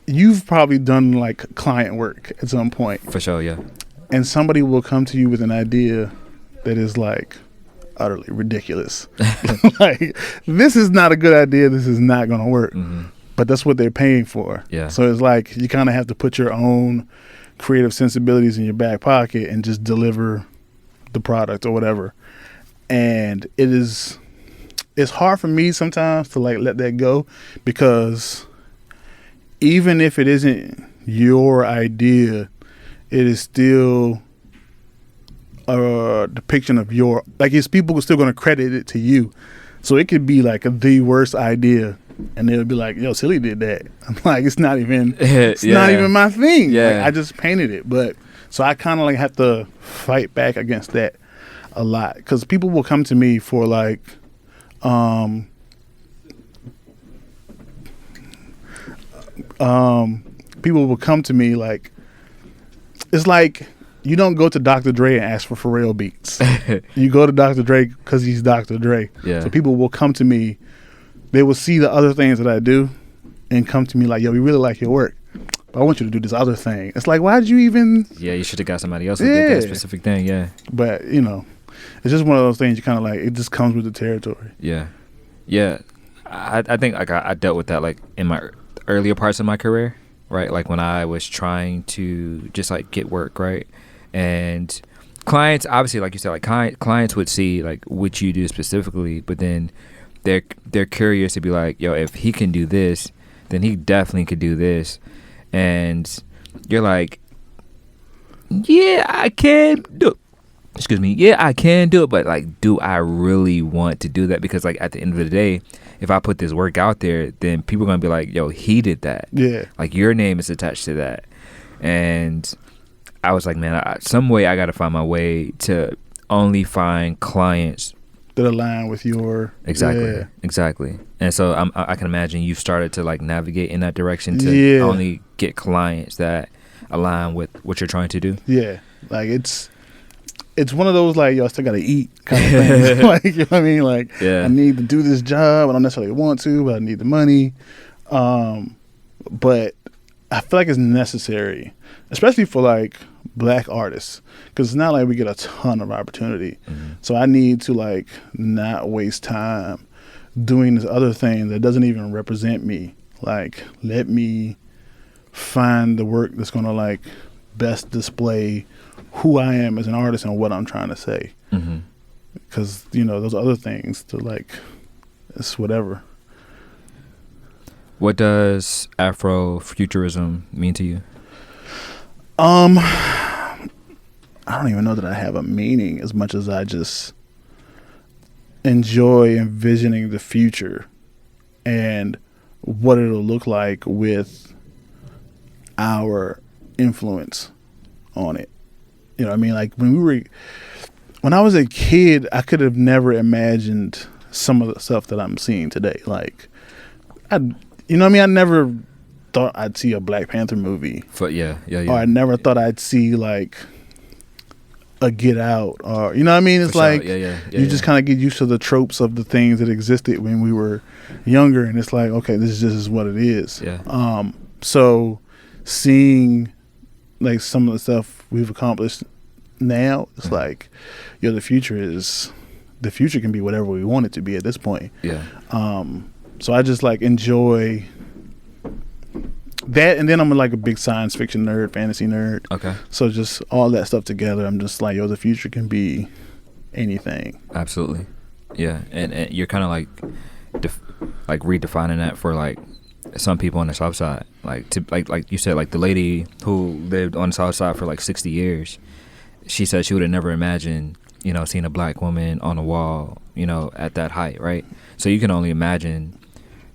You've probably done like client work at some point. For sure, yeah. And somebody will come to you with an idea that is like utterly ridiculous. Like, this is not a good idea. This is not going to work. Mm-hmm. But that's what they're paying for. Yeah. So it's like you kind of have to put your own creative sensibilities in your back pocket and just deliver the product or whatever. And it's hard for me sometimes to like let that go, because even if it isn't your idea, it is still a depiction of your, like, it's people still going to credit it to you. So it could be like the worst idea and they'll be like, "Yo, Silly did that." I'm like, it's not even Yeah. not even my thing. Yeah. Like, I just painted it, but so I kind of like have to fight back against that a lot because people will come to me for like, people will come to me like, it's like you don't go to Dr. Dre and ask for Pharrell beats. You go to Dr. Dre because he's Dr. Dre. Yeah. So people will come to me. They will see the other things that I do and come to me like, "Yo, we really like your work, but I want you to do this other thing." It's like, why'd you even? Yeah, you should have got somebody else who did that specific thing. Yeah. But you know, it's just one of those things. You kind of like, it just comes with the territory. Yeah. Yeah. I think like I dealt with that like in my earlier parts of my career, right? Like when I was trying to just like get work, right? And clients, obviously, like you said, like clients would see like what you do specifically, but then they're curious to be like, yo, if he can do this, then he definitely could do this. And you're like, yeah, I can do. Excuse me. Yeah, I can do it, but like, do I really want to do that? Because like at the end of the day, if I put this work out there, then people are gonna be like, yo, he did that. Yeah. Like your name is attached to that. And I was like, man, some way I got to find my way to only find clients that align with your exactly. And so I can imagine you started to like navigate in that direction to only get clients that align with what you're trying to do. Yeah, like it's one of those like, yo, I still gotta eat kind of things. Like, you know what I mean? Like, I need to do this job. I don't necessarily want to, but I need the money. But I feel like it's necessary, especially for like Black artists, because it's not like we get a ton of opportunity. So I need to like not waste time doing this other thing that doesn't even represent me. Like, let me find the work that's gonna like best display who I am as an artist and what I'm trying to say. Because you know, those other things to like, it's whatever. What does Afro Futurism mean to you? I don't even know that I have a meaning as much as I just enjoy envisioning the future and what it'll look like with our influence on it. You know what I mean? Like when I was a kid, I could have never imagined some of the stuff that I'm seeing today. Like, you know what I mean? I never thought I'd see a Black Panther movie. Or I never thought I'd see like a Get Out, or you know what I mean? It's like you just kind of get used to the tropes of the things that existed when we were younger, and it's like, okay, this is what it is. So seeing like some of the stuff we've accomplished now, it's like, yo, the future can be whatever we want it to be at this point. So I just like enjoy that, and then I'm like a big science fiction nerd, fantasy nerd. So just all that stuff together, I'm just like, yo, the future can be anything. Absolutely. Yeah. And you're kind of like redefining that for like some people on the South Side, like to like you said, like the lady who lived on the South Side for like 60 years, she said she would have never imagined, you know, seeing a Black woman on a wall, you know, at that height, right? So you can only imagine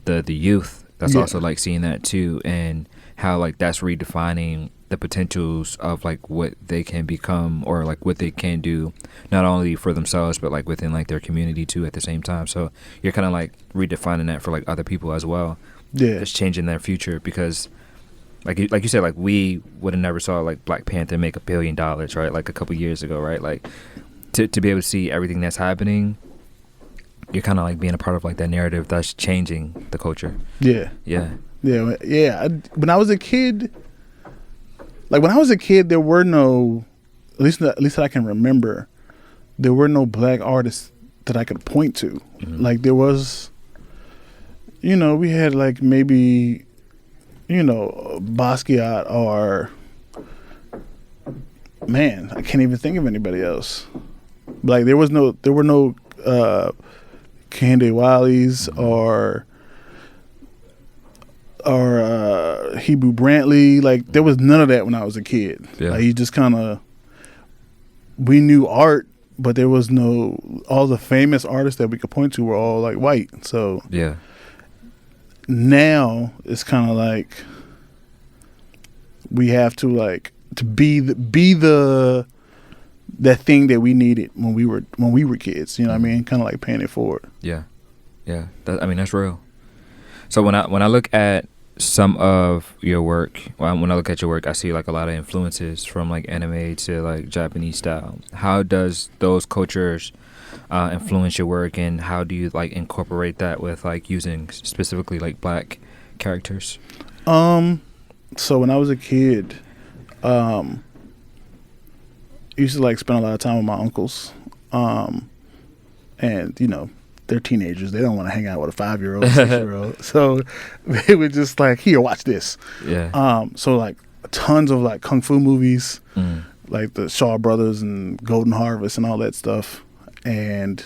the youth that's also like seeing that too, and how like that's redefining the potentials of like what they can become, or like what they can do, not only for themselves but like within like their community too at the same time. So you're kind of like redefining that for like other people as well. It's changing their future, because like you said, like we would have never saw like Black Panther make $1 billion, right? Like a couple years ago, right? Like to be able to see everything that's happening, you're kind of like being a part of like that narrative that's changing the culture. When I was a kid, there were no, at least that I can remember, there were no Black artists that I could point to. Like there was, you know, we had like maybe, you know, Basquiat, or man, I can't even think of anybody else. Like there were no Kehinde Wiley's or Hebrew Brantley. Like there was none of that when I was a kid. Like you just kind of, we knew art, but there was no, all the famous artists that we could point to were all like white. So now it's kind of like we have to like to be the that thing that we needed when we were kids. You know what I mean? Kind of like paying it forward. Yeah, yeah. That's real. So when I look at some of your work, when I look at your work, I see like a lot of influences from like anime to like Japanese style. How does those cultures influence your work, and how do you like incorporate that with like using specifically like Black characters? So when I was a kid, I used to like spend a lot of time with my uncles, and you know, they're teenagers. They don't want to hang out with a 5-year-old, 6-year-old. So they would just like, here, watch this. Yeah. So like tons of like kung fu movies, like the Shaw Brothers and Golden Harvest and all that stuff, and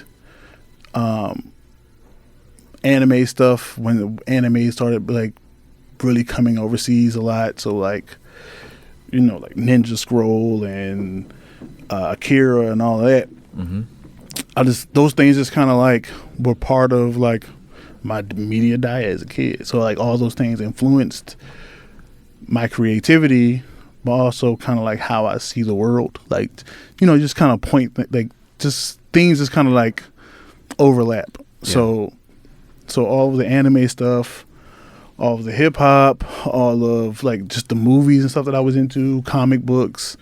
anime stuff when the anime started like really coming overseas a lot. So like, you know, like Ninja Scroll and Akira and all that. Mm-hmm. Those things just kind of like were part of like my media diet as a kid. So like all those things influenced my creativity, but also kind of like how I see the world. Like, you know, just kind of like just things just kind of like overlap. Yeah. So all of the anime stuff, all of the hip hop, all of like just the movies and stuff that I was into, comic books,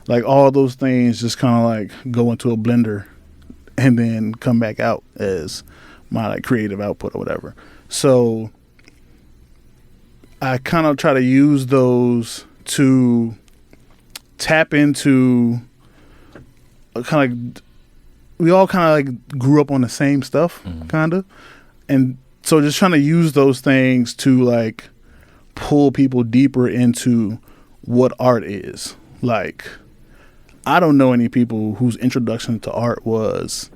like all those things just kind of like go into a blender and then come back out as my like creative output or whatever. So I kind of try to use those to tap into kind of we all kind of like grew up on the same stuff, kind of, and so just trying to use those things to like pull people deeper into what art is. Like, I don't know any people whose introduction to art was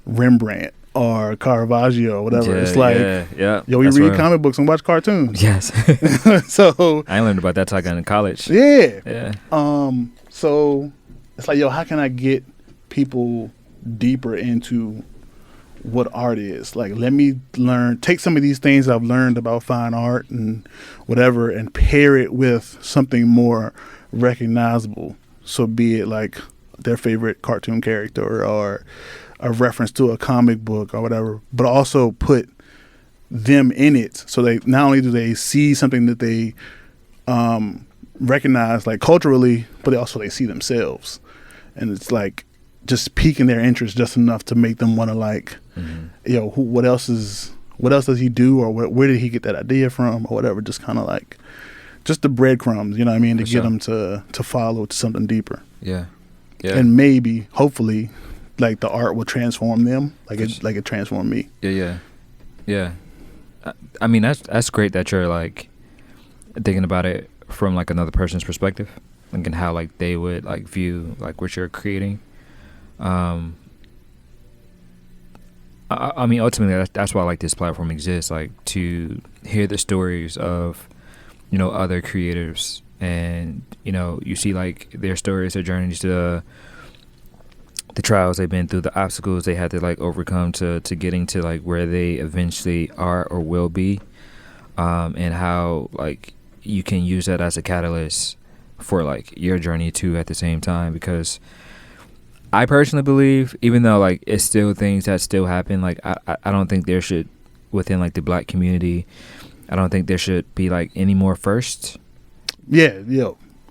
Rembrandt or Caravaggio or whatever. It's like, yo, we read comic books and watch cartoons. Yes. So I learned about that till I got in college. Yeah. So it's like, yo, how can I get people deeper into what art is? Like, let me take some of these things I've learned about fine art and whatever and pair it with something more recognizable. So be it like their favorite cartoon character or a reference to a comic book or whatever, but also put them in it. So they not only do they see something that they recognize like culturally, but they see themselves. And it's like just piquing their interest just enough to make them want to like, yo, what else does he do, or where did he get that idea from, or whatever. Just kind of like, just the breadcrumbs, you know what I mean, to get them to follow to something deeper. Yeah. And maybe, hopefully, like the art will transform them, like it transformed me. Yeah. I mean, that's great that you're like thinking about it from like another person's perspective, like and how like they would like view like what you're creating. I mean, ultimately, that's why like this platform exists, like to hear the stories of, you know, other creators, and you know, you see like their stories, their journeys, the trials they've been through, the obstacles they had to like overcome to getting to like where they eventually are or will be, and how like you can use that as a catalyst for like your journey too at the same time. Because I personally believe, even though like it's still things that still happen, like I don't think there should, within like the Black community, I don't think there should be like any more firsts. Yeah.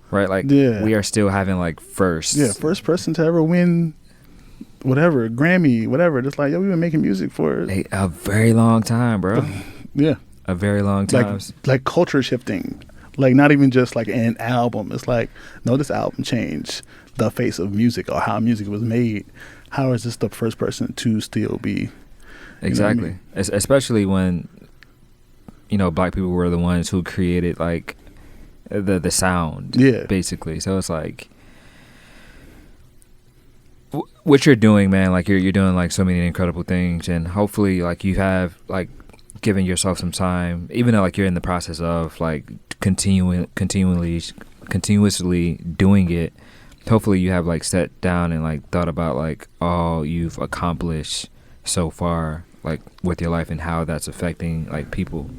Right, like we are still having like firsts. Yeah, first person to ever win whatever, Grammy, whatever. Just like, yo, we've been making music for a very long time, bro. Yeah. A very long time. Like culture shifting. Like not even just like an album. It's like, no, this album changed the face of music or how music was made. How is this the first person to still be? Exactly. You know what I mean? Especially when, you know, Black people were the ones who created like the sound, basically. So it's like what you're doing, man, like you're doing like so many incredible things, and hopefully like you have like given yourself some time, even though like you're in the process of like continuously doing it. Hopefully you have like sat down and like thought about like all you've accomplished so far, like with your life and how that's affecting like people.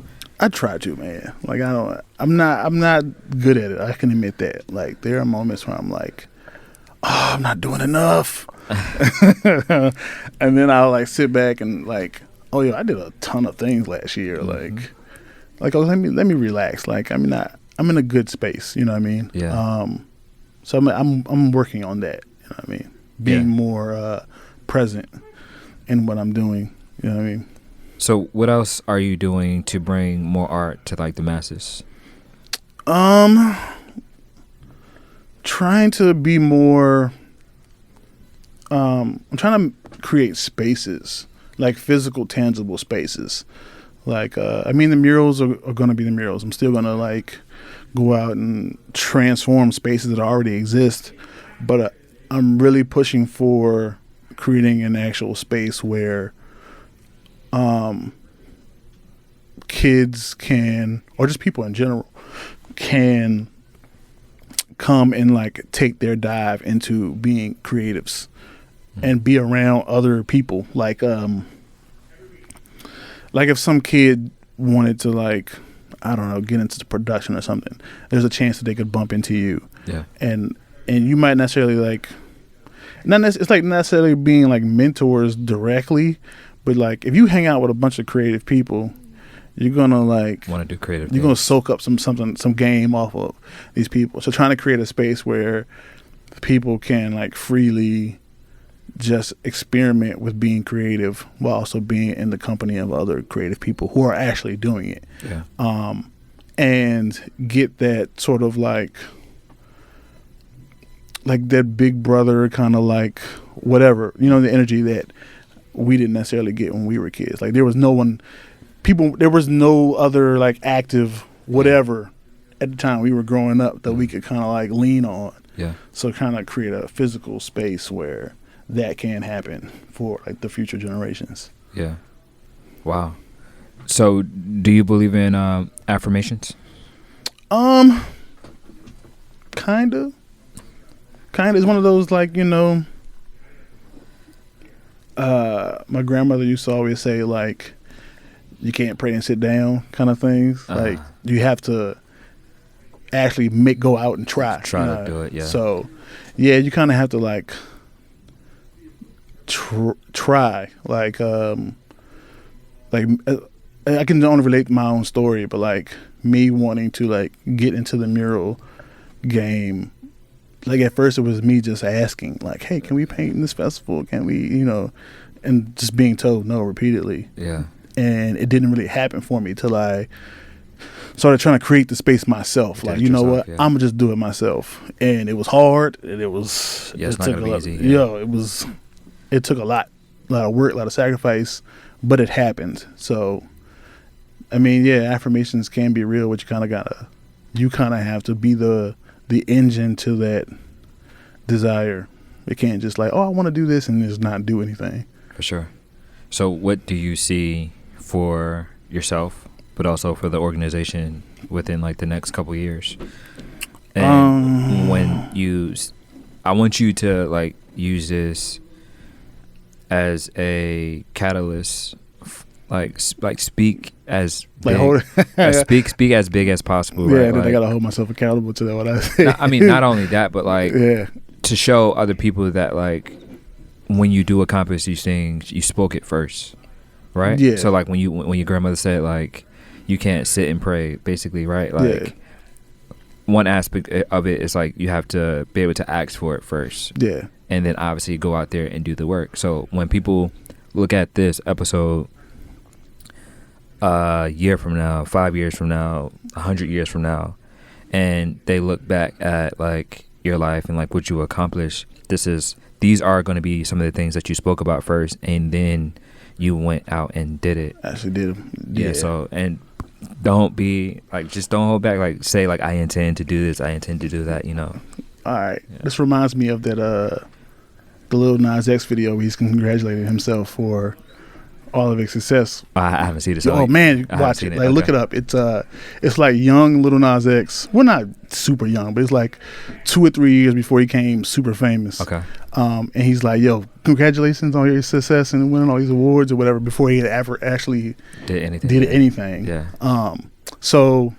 I try to, man. Like I'm not good at it. I can admit that. Like there are moments where I'm like, oh, I'm not doing enough. And then I'll like sit back and like, oh yeah, I did a ton of things last year. Like oh, let me relax. Like I'm in a good space. You know what I mean? Yeah. So I'm working on that. You know what I mean? Being more present in what I'm doing. You know what I mean? So what else are you doing to bring more art to like the masses? Trying to be more. I'm trying to create spaces, like physical, tangible spaces. Like, I mean, the murals are going to be the murals. I'm still going to like go out and transform spaces that already exist, but I'm really pushing for creating an actual space where kids can, or just people in general, can come and like take their dive into being creatives and be around other people. Like if some kid wanted to like, I don't know, get into the production or something, there's a chance that they could bump into you. Yeah. And you might necessarily like, it's like necessarily being like mentors directly, but like if you hang out with a bunch of creative people, you're gonna like want to do creative. You're gonna soak up some game off of these people. So trying to create a space where people can like freely just experiment with being creative while also being in the company of other creative people who are actually doing it. Yeah. And get that sort of like that big brother kind of like whatever, you know, the energy that we didn't necessarily get when we were kids. Like there was no other like active whatever at the time we were growing up that we could kind of like lean on. Yeah. So kind of create a physical space where that can happen for like the future generations. Yeah. Wow. So do you believe in affirmations? Kind of. It's one of those like, you know, my grandmother used to always say like, you can't pray and sit down kind of things. Like you have to actually go out and try to do it. Yeah. So yeah, you kind of have to like try like I can only relate to my own story, but like me wanting to like get into the mural game, like at first it was me just asking like, hey, can we paint in this festival? Can we, you know, and just being told no repeatedly. Yeah. And it didn't really happen for me till I started trying to create the space myself. Like, you know what? Yeah. I'm gonna just do it myself. And it was hard, and it was it's not gonna be easy. Yeah, it took a lot of work, a lot of sacrifice, but it happened. So I mean, yeah, affirmations can be real, but you kind of have to be the engine to that desire. It can't just like, oh, I want to do this and just not do anything. For sure. So what do you see for yourself, but also for the organization within like the next couple of years? And I want you to like use this as a catalyst, like speak as big, speak as big as possible. Yeah, right? Then I gotta hold myself accountable to that. What I say. I mean, not only that, but like to show other people that like when you do accomplish these things, you spoke it first. Right. Yeah. So like when your grandmother said like you can't sit and pray, basically, right? Like one aspect of it is like you have to be able to ask for it first. Yeah. And then obviously go out there and do the work. So when people look at this episode a year from now, 5 years from now, 100 years from now, and they look back at like your life and like what you accomplished, these are going to be some of the things that you spoke about first, and then you went out and did it. Actually did. Yeah. So, and don't be like, just don't hold back. Like say like, I intend to do this. I intend to do that, you know? All right. Yeah. This reminds me of that, the Lil Nas X video where he's congratulating himself for all of his success. I haven't seen it. Oh man, watch it. Like look it up. It's like young Lil Nas X. Well, not super young, but it's like 2 or 3 years before he became super famous. Okay. And he's like, "Yo, congratulations on your success and winning all these awards or whatever." Before he had ever actually did anything. Did anything. Yeah. So,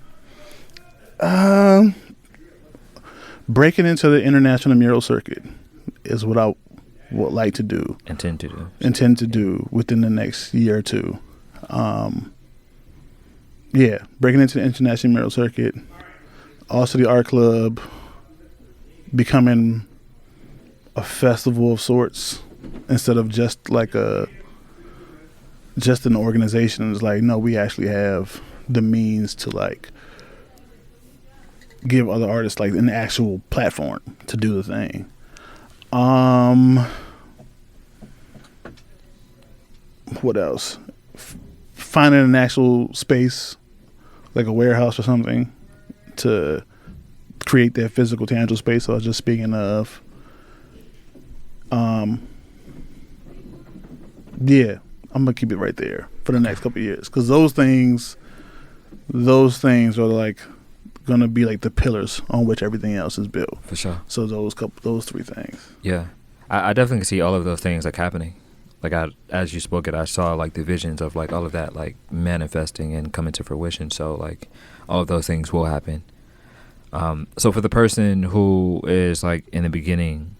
breaking into the international mural circuit is what I would like to do. Intend to do within the next year or two. Breaking into the international mural circuit. Also the art club. Becoming a festival of sorts instead of just an organization. It's like, no, we actually have the means to like give other artists like an actual platform to do the thing. What else? Finding an actual space, like a warehouse or something, to create that physical, tangible space I was just speaking of. I'm gonna keep it right there for the next couple of years, because those things are like gonna be like the pillars on which everything else is built. For sure. So those three things. Yeah, I definitely see all of those things like happening. Like as you spoke it, I saw like the visions of like all of that like manifesting and coming to fruition. So like all of those things will happen. So for the person who is like in the beginning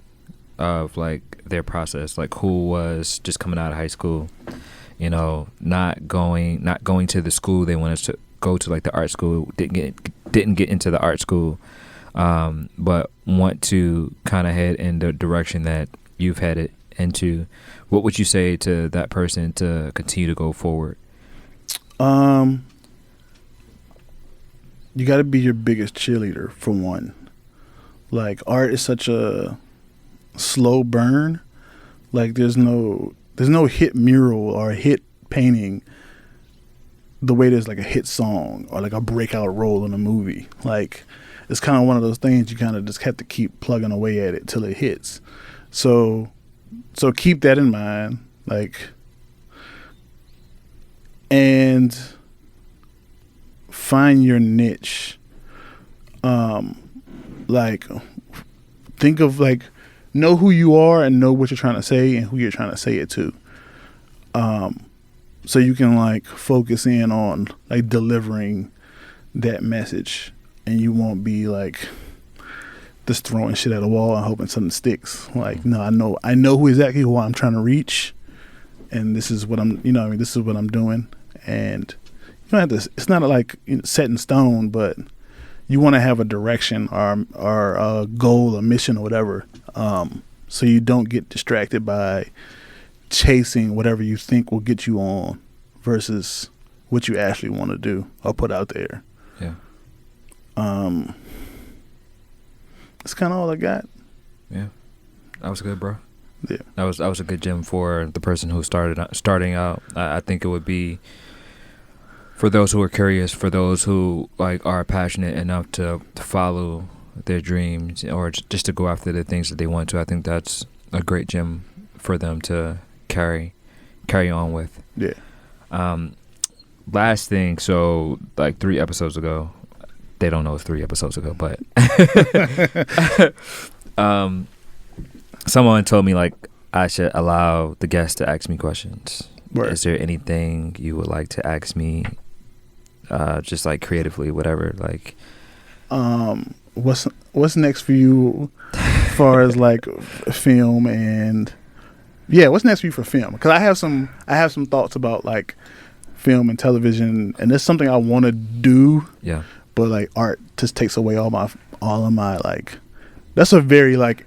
of like their process, like who was just coming out of high school, you know, not going to the school they wanted to go to, like the art school, didn't get into the art school, but want to kind of head in the direction that you've headed into, what would you say to that person to continue to go forward? You got to be your biggest cheerleader, for one. Like, art is such a slow burn. Like, there's no hit mural or a hit painting the way there's like a hit song or like a breakout role in a movie. Like, it's kind of one of those things you kind of just have to keep plugging away at it till it hits. So keep that in mind. Like, and find your niche. Like, think of like, know who you are and know what you're trying to say and who you're trying to say it to. So you can like focus in on like delivering that message, and you won't be like just throwing shit at a wall and hoping something sticks. Like, no, I know who I'm trying to reach, and this is what this is what I'm doing. And you don't have to, it's not like set in stone, but you want to have a direction or a goal, a mission or whatever. So you don't get distracted by chasing whatever you think will get you on versus what you actually want to do or put out there. Yeah. That's kind of all I got. Yeah. That was good, bro. Yeah. That was a good gem for the person who starting out. I think it would be for those who are curious, for those who like are passionate enough to follow their dreams or just to go after the things that they want to. I think that's a great gem for them to carry on with. Yeah. Last thing, so like 3 episodes ago, they don't know it's 3 episodes ago, but someone told me like I should allow the guests to ask me questions. Right. Is there anything you would like to ask me, just like creatively, whatever? Like, what's next for you, as far as like film and what's next for you for film? Because I have some thoughts about like film and television, and it's something I want to do. Yeah. But like art just takes away all of my like. That's a very like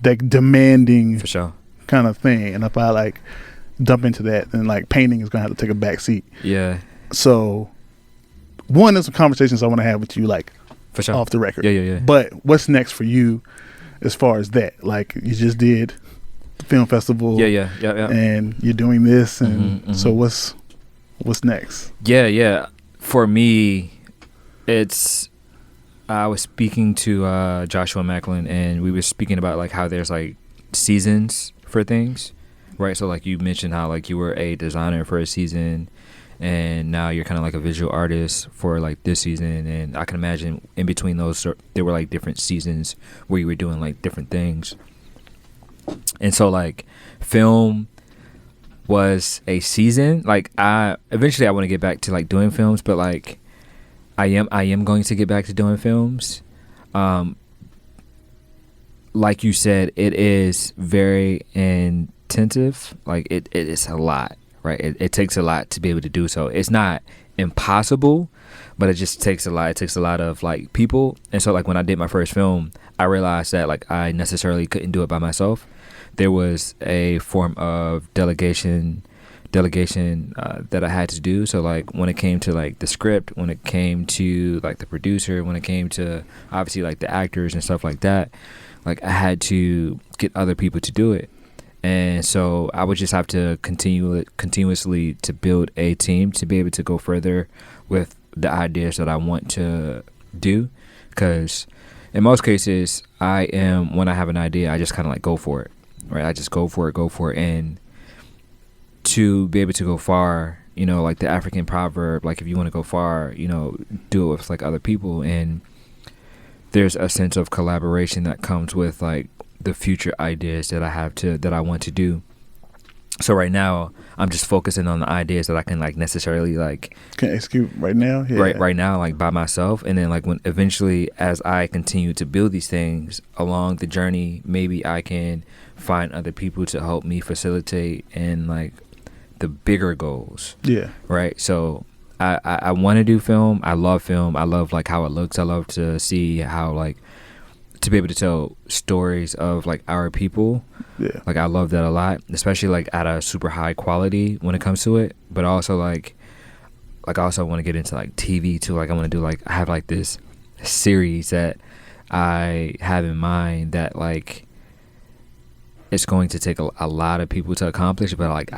demanding for sure kind of thing, and if I like dump into that, then like painting is gonna have to take a back seat. Yeah. So, one, there's some conversations I want to have with you, like for sure off the record. Yeah. But what's next for you, as far as that? Like, you just did the film festival. Yeah. And you're doing this, and so what's next? Yeah. For me, I was speaking to Joshua Macklin, and we were speaking about like how there's like seasons for things, right? So like you mentioned how like you were a designer for a season, and now you're kind of like a visual artist for like this season, and I can imagine in between those there were like different seasons where you were doing like different things. And so like film, was a season. Like I eventually I want to get back to like doing films, but like I am going to get back to doing films. Like you said, it is very intensive. Like it is a lot, right? It takes a lot to be able to do so. It's not impossible, but it just takes a lot. It takes a lot of like people. And so like when I did my first film, I realized that like I necessarily couldn't do it by myself. There was a form of delegation that I had to do. So like when it came to like the script, when it came to like the producer, when it came to obviously like the actors and stuff like that, like I had to get other people to do it. And so I would just have to continuously to build a team to be able to go further with the ideas that I want to do. Because in most cases, when I have an idea, I just kind of like go for it, right? I just go for it. And to be able to go far, you know, like the African proverb, like if you want to go far, you know, do it with like other people. And there's a sense of collaboration that comes with like the future ideas that I want to do. So right now I'm just focusing on the ideas that I can like necessarily like can execute right now. Yeah. Right now, like by myself. And then like when eventually as I continue to build these things along the journey, maybe I can find other people to help me facilitate and like the bigger goals. Yeah. Right. So I want to do film. I love film. I love like how it looks. I love to see how like to be able to tell stories of like our people. Yeah. Like I love that a lot, especially like at a super high quality when it comes to it. But also like I also want to get into like TV too. Like I want to do like I have like this series that I have in mind that like it's going to take a lot of people to accomplish. But like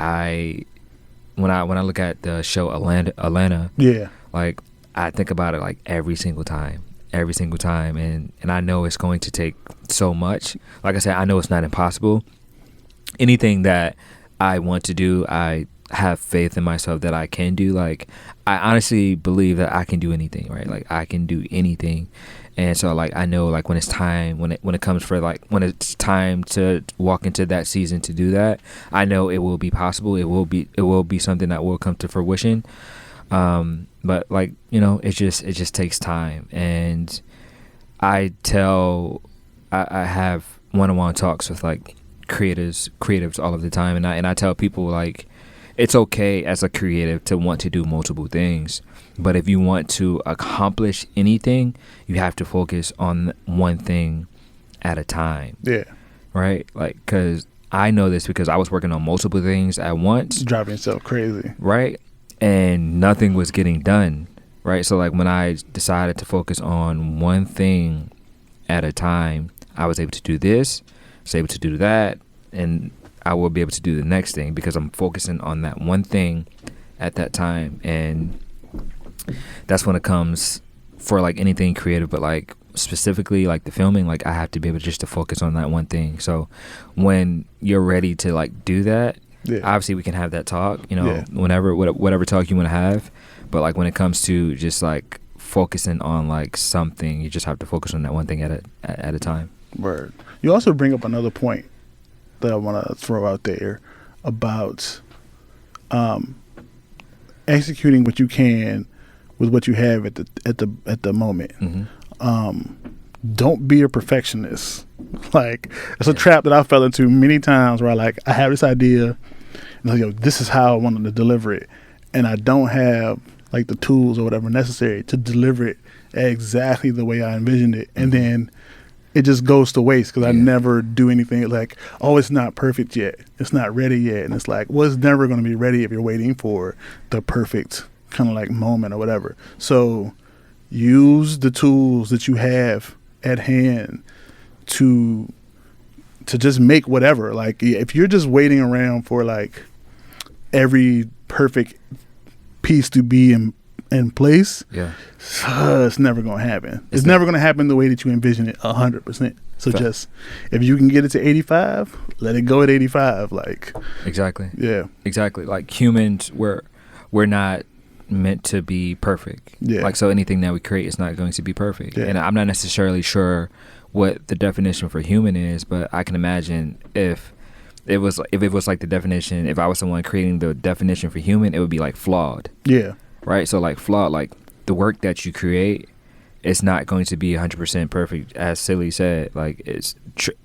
when I look at the show Atlanta, yeah, like I think about it like every single time, and I know it's going to take so much. Like I said, I know it's not impossible. Anything that I want to do, I have faith in myself that I can do. Like I honestly believe that I can do anything, right? Like I can do anything. And so like I know like when it's time, when it comes for like when it's time to walk into that season to do that, I know it will be possible. It will be something that will come to fruition. But like, you know, it just takes time. And I have one-on-one talks with like creatives all of the time, and I tell people like it's okay as a creative to want to do multiple things, but if you want to accomplish anything, you have to focus on one thing at a time. Yeah. Right? Like, because I know this because I was working on multiple things at once. Driving yourself crazy. Right? And nothing was getting done. Right? So like when I decided to focus on one thing at a time, I was able to do this, was able to do that, and I will be able to do the next thing because I'm focusing on that one thing at that time. And that's when it comes for like anything creative, but like specifically like the filming, like I have to be able just to focus on that one thing. So when you're ready to like do that, yeah, obviously we can have that talk, you know, yeah, whatever talk you want to have. But like when it comes to just like focusing on like something, you just have to focus on that one thing at a time. Word. You also bring up another point that I want to throw out there about executing what you can with what you have at the moment. Mm-hmm. Don't be a perfectionist. Like it's a trap that I fell into many times where I have this idea and like, yo, this is how I wanted to deliver it, and I don't have like the tools or whatever necessary to deliver it exactly the way I envisioned it, and then it just goes to waste because I never do anything. Like, oh, it's not perfect yet. It's not ready yet. And it's like, well, it's never going to be ready if you're waiting for the perfect kind of like moment or whatever. So use the tools that you have at hand to just make whatever. Like if you're just waiting around for like every perfect piece to be in place, yeah, it's never going to happen. It's never going to happen the way that you envision it 100%. So just if you can get it to 85, let it go at 85. Like exactly. Yeah. Exactly. Like humans, we're not meant to be perfect. Yeah. Like so anything that we create is not going to be perfect. Yeah. And I'm not necessarily sure what the definition for human is, but I can imagine if it was, if it was like the definition, if I was someone creating the definition for human, it would be like flawed. Yeah. Right. So like flawed, like the work that you create, it's not going to be 100% perfect, as Silly said. Like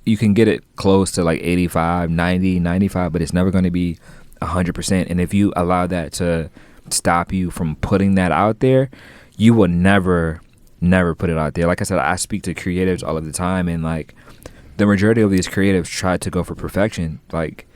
you can get it close to like 85, 90, 95, but it's never going to be 100%. And if you allow that to stop you from putting that out there, you will never put it out there. Like I said, I speak to creatives all of the time, and like the majority of these creatives try to go for perfection, like,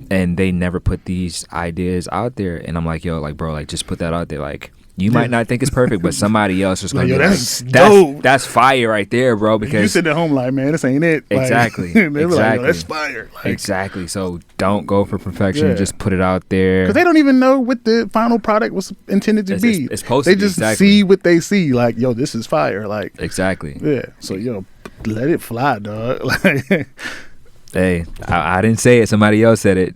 and they never put these ideas out there. And I'm like, yo, like, bro, like, just put that out there. Like, you might not think it's perfect, but somebody else is going to be like, that's fire right there, bro. Because you sit at home like, man, this ain't it. Exactly. Like, exactly. Like, that's fire. Like, exactly. So don't go for perfection. Just put it out there. Because they don't even know what the final product was intended to be. It's supposed to be. They just see what they see. Like, yo, this is fire. Like, exactly. Yeah. So, yo, let it fly, dog. Like, hey, I didn't say it. Somebody else said it.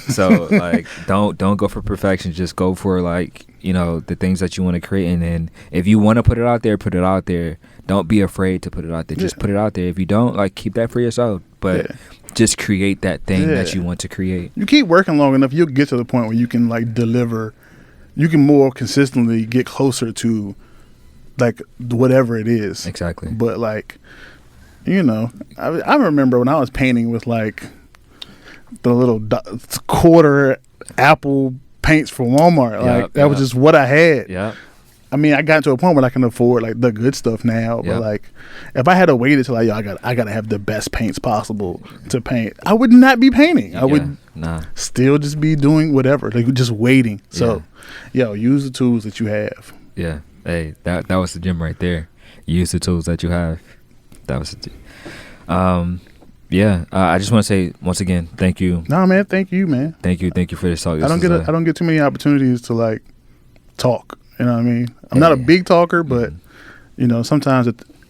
So like, don't go for perfection. Just go for, like, you know, the things that you want to create. And then if you want to put it out there, put it out there. Don't be afraid to put it out there. Just put it out there. If you don't, like, keep that for yourself. But just create that thing that you want to create. You keep working long enough, you'll get to the point where you can, like, deliver. You can more consistently get closer to, like, whatever it is. Exactly. But, like, you know, I remember when I was painting with, like, the little quarter apple paints from Walmart. Like, that was just what I had. Yeah. I mean, I got to a point where I can afford, like, the good stuff now. But, like, if I had to wait until, like, yo, I gotta have the best paints possible to paint, I would not be painting. I would still just be doing whatever, like, just waiting. So, yo, use the tools that you have. Yeah. Hey, that was the gym right there. Use the tools that you have. That was the I just want to say once again, thank you. Nah, man, thank you, man. Thank you for this talk. I don't get too many opportunities to, like, talk. You know what I mean? I'm not a big talker, but you know, sometimes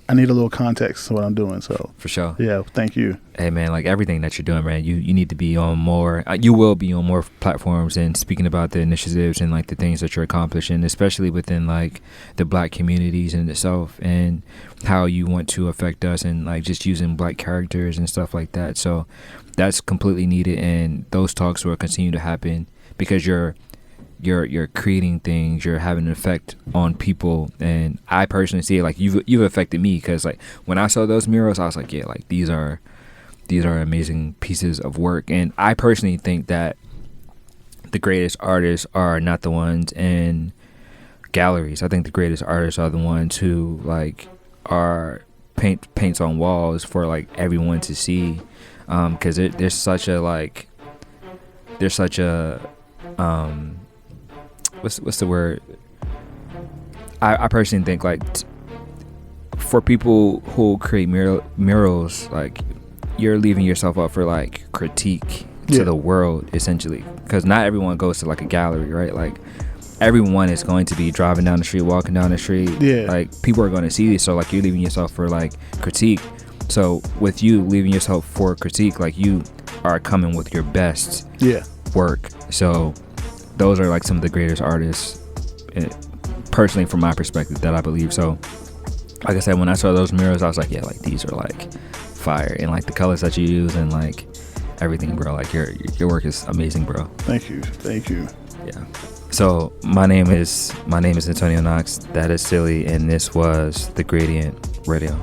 I need a little context to what I'm doing. So for sure. Yeah, thank you. Hey man, like, everything that you're doing, man, you need to be on more. You will be on more platforms and speaking about the initiatives and, like, the things that you're accomplishing, especially within, like, the Black communities in itself, and how you want to affect us, and, like, just using Black characters and stuff like that. So that's completely needed, and those talks will continue to happen because you're creating things, you're having an effect on people. And I personally see it, like, you've affected me, because, like, when I saw those murals, I was like, yeah, like, these are amazing pieces of work. And I personally think that the greatest artists are not the ones in galleries. I think the greatest artists are the ones who, like, are paints on walls for, like, everyone to see, because there's such a what's the word? I personally think, like, for people who create murals, like, you're leaving yourself up for, like, critique to the world, essentially, because not everyone goes to, like, a gallery, right? Like, everyone is going to be driving down the street, walking down the street. Like, people are going to see this, so, like, you're leaving yourself for, like, critique. So with you leaving yourself for critique, like, you are coming with your best work. So those are, like, some of the greatest artists, personally, from my perspective, that I believe. So, like I said, when I saw those murals, I was like, yeah, like, these are, like, fire, and, like, the colors that you use, and, like, everything, bro. Like, your work is amazing, bro. Thank you. Yeah. So my name is Antonio Knox. That is Silly, and this was the Gradient Radio.